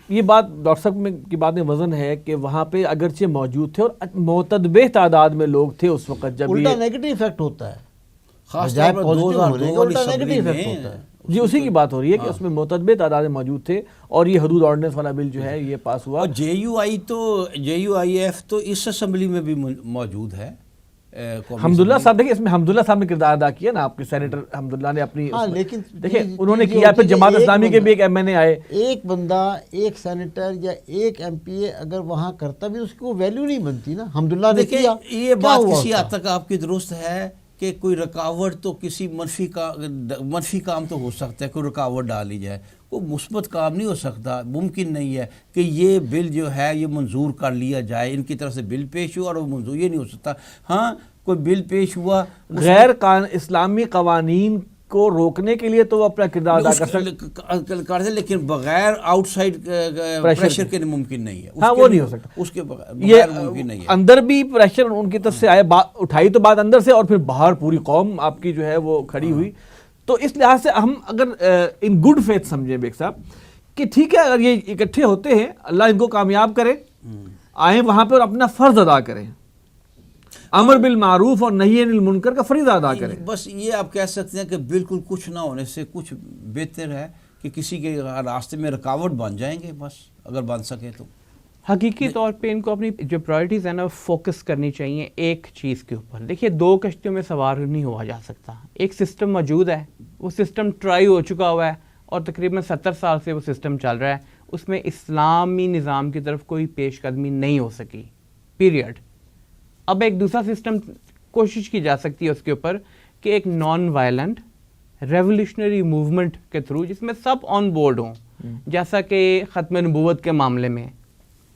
Speaker 2: یہ بات ڈاکٹر صاحب کی بات میں وزن ہے کہ وہاں پہ اگرچہ موجود تھے اور معتدبہ تعداد میں لوگ تھے اس وقت، جب
Speaker 4: الٹا نیگیٹو ایفیکٹ ہوتا ہے،
Speaker 5: خاص طور پر 2002
Speaker 2: جی اسی کی بات ہو رہی ہے کہ اس میں معتدبہ تعداد موجود تھے اور یہ حدود آرڈیننس والا بل جو ہے یہ پاس ہوا.
Speaker 5: اور جے یو آئی ایف تو اس اسمبلی میں بھی موجود ہے.
Speaker 2: حمداللہ صاحب دیکھیں، اس میں حمداللہ صاحب نے کردار ادا کیا نا، آپ کے سینیٹر حمداللہ نے اپنی
Speaker 4: لیکن
Speaker 2: دیکھیں انہوں نے کیا. پھر جماعت اسلامی کے بھی ایک ایم این اے آئے.
Speaker 4: ایک بندہ، ایک سینیٹر یا ایک ایم پی اے اگر وہاں کرتا بھی اس کی وہ ویلیو نہیں بنتی نا. حمداللہ نے کیا.
Speaker 5: یہ بات کسی حد تک آپ کی درست ہے کہ کوئی رکاوٹ تو کسی منفی کام تو ہو سکتا ہے، کوئی رکاوٹ ڈالی جائے، کوئی مثبت کام نہیں ہو سکتا. ممکن نہیں ہے کہ یہ بل جو ہے یہ منظور کر لیا جائے، ان کی طرف سے بل پیش ہوا اور وہ منظور، یہ نہیں ہو سکتا. ہاں کوئی بل پیش ہوا،
Speaker 2: غیر اسلامی قوانین کو روکنے کے لیے تو وہ اپنا کردار ادا کر
Speaker 5: سکتے، لیکن بغیر آؤٹ سائڈ پریشر کے ممکن نہیں ہے.
Speaker 2: ہاں وہ نہیں ہو سکتا،
Speaker 5: اس کے بغیر ممکن نہیں ہے.
Speaker 2: اندر بھی پریشر ان کی طرف سے آئے، اٹھائی تو بات اندر سے، اور پھر باہر پوری قوم آپ کی جو ہے وہ کھڑی ہوئی. تو اس لحاظ سے ہم اگر ان گڈ فیتھ سمجھیں بیگ صاحب کہ ٹھیک ہے اگر یہ اکٹھے ہوتے ہیں، اللہ ان کو کامیاب کرے، آئیں وہاں پہ اور اپنا فرض ادا کریں، امر بالمعروف اور نہی عن المنکر کا فریضہ ادا کریں.
Speaker 5: بس یہ آپ کہہ سکتے ہیں کہ بالکل کچھ نہ ہونے سے کچھ بہتر ہے کہ کسی کے راستے میں رکاوٹ بن جائیں گے، بس اگر بن سکے تو.
Speaker 3: حقیقی طور پہ ان کو اپنی جو پرائرٹیز ہیں نا فوکس کرنی چاہیے ایک چیز کے اوپر. دیکھیے 2 کشتیوں میں سوار نہیں ہوا جا سکتا. ایک سسٹم موجود ہے، وہ سسٹم ٹرائی ہو چکا ہوا ہے اور تقریباً 70 سال سے وہ سسٹم چل رہا ہے، اس میں اسلامی نظام کی طرف کوئی پیش قدمی نہیں ہو سکی، پیریڈ. اب ایک دوسرا سسٹم کوشش کی جا سکتی ہے اس کے اوپر کہ ایک نان وائلنٹ ریولیوشنری موومنٹ کے تھرو جس میں سب آن بورڈ ہوں، جیسا کہ ختم نبوت کے معاملے میں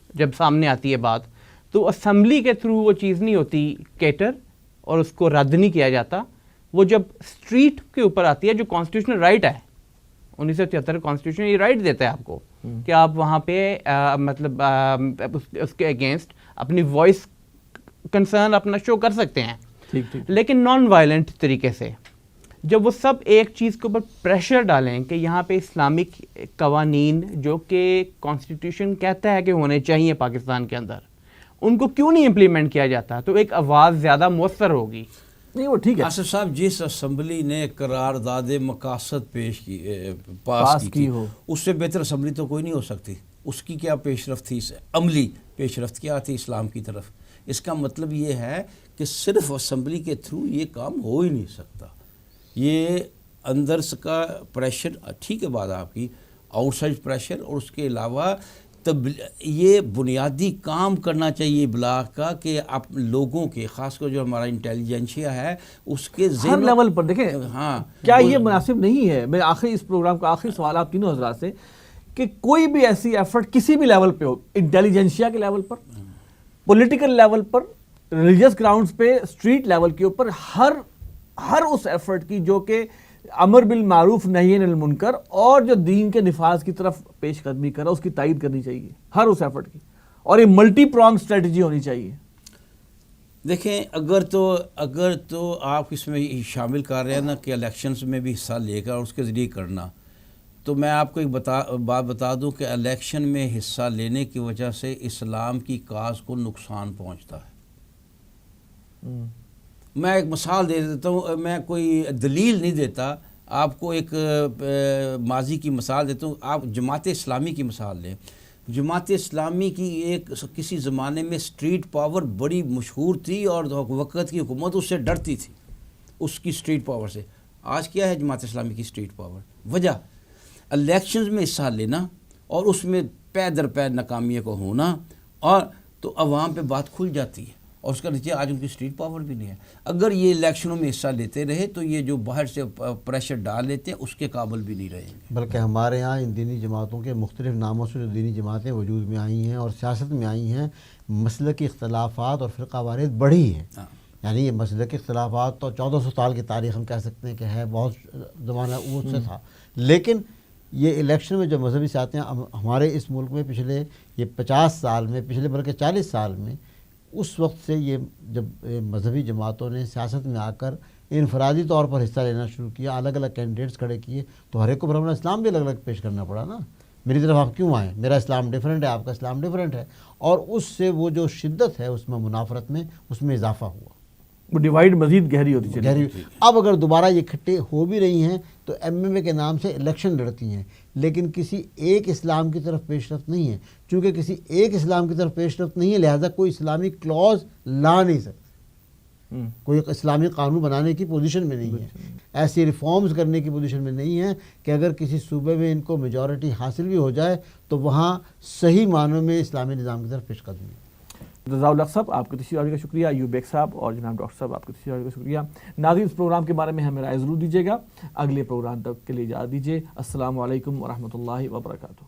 Speaker 3: جب سامنے آتی ہے بات تو اسمبلی کے تھرو وہ چیز نہیں ہوتی کیٹر اور اس کو رد نہیں کیا جاتا. وہ جب اسٹریٹ کے اوپر آتی ہے جو کانسٹیٹیوشنل رائٹ ہے، 1973 کانسٹیٹیوشن یہ رائٹ دیتا ہے آپ کو کہ آپ وہاں پہ مطلب اس کے اگینسٹ اپنی وائس کنسرن اپنا شو کر سکتے ہیں، لیکن نان وائلنٹ طریقے سے. جب وہ سب ایک چیز کے اوپر پریشر ڈالیں کہ یہاں پہ اسلامک قوانین جو کہ کانسٹیٹیوشن کہتا ہے کہ ہونے چاہیے پاکستان کے اندر، ان کو کیوں نہیں امپلیمنٹ کیا جاتا، تو ایک آواز زیادہ مؤثر ہوگی.
Speaker 2: نہیں وہ ٹھیک ہے
Speaker 5: آصف صاحب، جس اسمبلی نے قرارداد مقاصد پاس کی ہو، اس سے بہتر اسمبلی تو کوئی نہیں ہو سکتی. اس کی کیا پیش رفت تھی، عملی پیش رفت کیا تھی اسلام کی طرف. اس کا مطلب یہ ہے کہ صرف اسمبلی کے تھرو یہ کام ہو ہی نہیں سکتا. یہ اندر کا پریشر ٹھیک ہے بات آپ کی، آؤٹ سائڈ پریشر، اور اس کے علاوہ یہ بنیادی کام کرنا چاہیے ابلاغ کا کہ آپ لوگوں کے، خاص کر جو ہمارا انٹیلیجنسیا ہے، اس کے
Speaker 2: ہر لیول پر دیکھیں.
Speaker 5: ہاں
Speaker 2: کیا یہ مناسب نہیں ہے، میں آخری اس پروگرام کا آخری سوال آپ تینوں حضرات سے، کہ کوئی بھی ایسی ایفرٹ کسی بھی لیول پہ ہو، انٹیلیجنسیا کے لیول پر، پولیٹیکل لیول پر، ریلیجس گراؤنڈز پہ، اسٹریٹ لیول کے اوپر، ہر اس ایفرٹ کی جو کہ امر بالمعروف نہی عن المنکر اور جو دین کے نفاذ کی طرف پیش قدمی کر رہا اس کی تائید کرنی چاہیے، ہر اس ایفرٹ کی، اور یہ ملٹی پرانگ اسٹریٹجی ہونی چاہیے.
Speaker 5: دیکھیں اگر تو آپ اس میں شامل کر رہے ہیں نا کہ الیکشنز میں بھی حصہ لے کر اور اس کے ذریعے کرنا، تو میں آپ کو ایک بات بتا دوں کہ الیکشن میں حصہ لینے کی وجہ سے اسلام کی کاز کو نقصان پہنچتا ہے. میں ایک مثال دے دیتا ہوں، میں کوئی دلیل نہیں دیتا، آپ کو ایک ماضی کی مثال دیتا ہوں. آپ جماعت اسلامی کی مثال لیں. جماعت اسلامی کی ایک کسی زمانے میں اسٹریٹ پاور بڑی مشہور تھی اور وقت کی حکومت اس سے ڈرتی تھی، اس کی اسٹریٹ پاور سے. آج کیا ہے جماعت اسلامی کی اسٹریٹ پاور؟ وجہ الیکشنز میں حصہ لینا اور اس میں پے در پے ناکامی کو ہونا، اور تو عوام پہ بات کھل جاتی ہے، اور اس کا نتیجہ آج ان کی اسٹریٹ پاور بھی نہیں ہے. اگر یہ الیکشنوں میں حصہ لیتے رہے تو یہ جو باہر سے پریشر ڈال لیتے ہیں اس کے قابل بھی نہیں رہیں گے.
Speaker 4: بلکہ ہمارے ہاں ان دینی جماعتوں کے مختلف ناموں سے جو دینی جماعتیں وجود میں آئی ہیں اور سیاست میں آئی ہیں، مسلکی اختلافات اور فرقہ واریت بڑھی ہیں. یعنی یہ مسلکی اختلافات تو 1400 سال کی تاریخ ہم کہہ سکتے ہیں کہ ہے، بہت زمانہ وہ سے تھا. لیکن یہ الیکشن میں جو مذہبی ساتھیاں ہمارے اس ملک میں پچھلے یہ 50 سال میں، پچھلے بلکہ 40 سال میں، اس وقت سے یہ جب مذہبی جماعتوں نے سیاست میں آ کر انفرادی طور پر حصہ لینا شروع کیا، الگ الگ کینڈیڈیٹس کھڑے کیے، تو ہر ایک کو اپنا اسلام بھی الگ الگ پیش کرنا پڑا نا. میری طرف آپ کیوں آئیں، میرا اسلام ڈیفرنٹ ہے، آپ کا اسلام ڈیفرنٹ ہے، اور اس سے وہ جو شدت ہے اس میں منافرت میں، اس میں اضافہ ہوا،
Speaker 2: وہ ڈیوائیڈ مزید گہری ہوتی چلی
Speaker 4: گہری. اب اگر دوبارہ یہ اکٹھے ہو بھی رہی ہیں تو MMA کے نام سے الیکشن لڑتی ہیں، لیکن کسی ایک اسلام کی طرف پیش رفت نہیں ہے. چونکہ کسی ایک اسلام کی طرف پیش رفت نہیں ہے، لہٰذا کوئی اسلامی کلوز لا نہیں سکتے، کوئی اسلامی قانون بنانے کی پوزیشن میں نہیں ہے، ایسی ریفارمز کرنے کی پوزیشن میں نہیں ہے کہ اگر کسی صوبے میں ان کو میجورٹی حاصل بھی ہو جائے تو وہاں صحیح معنوں میں اسلامی نظام کی طرف پیش قدمی ہے.
Speaker 2: رضا الحق صاحب آپ کی تشریف آوری کا شکریہ، ایوب بیگ صاحب اور جناب ڈاکٹر صاحب آپ کی تشریف آوری کا شکریہ. ناظرین اس پروگرام کے بارے میں ہمیں رائے ضرور دیجیے گا. اگلے پروگرام تک کے لیے اجازت دیجیے. السلام علیکم ورحمۃ اللہ وبرکاتہ.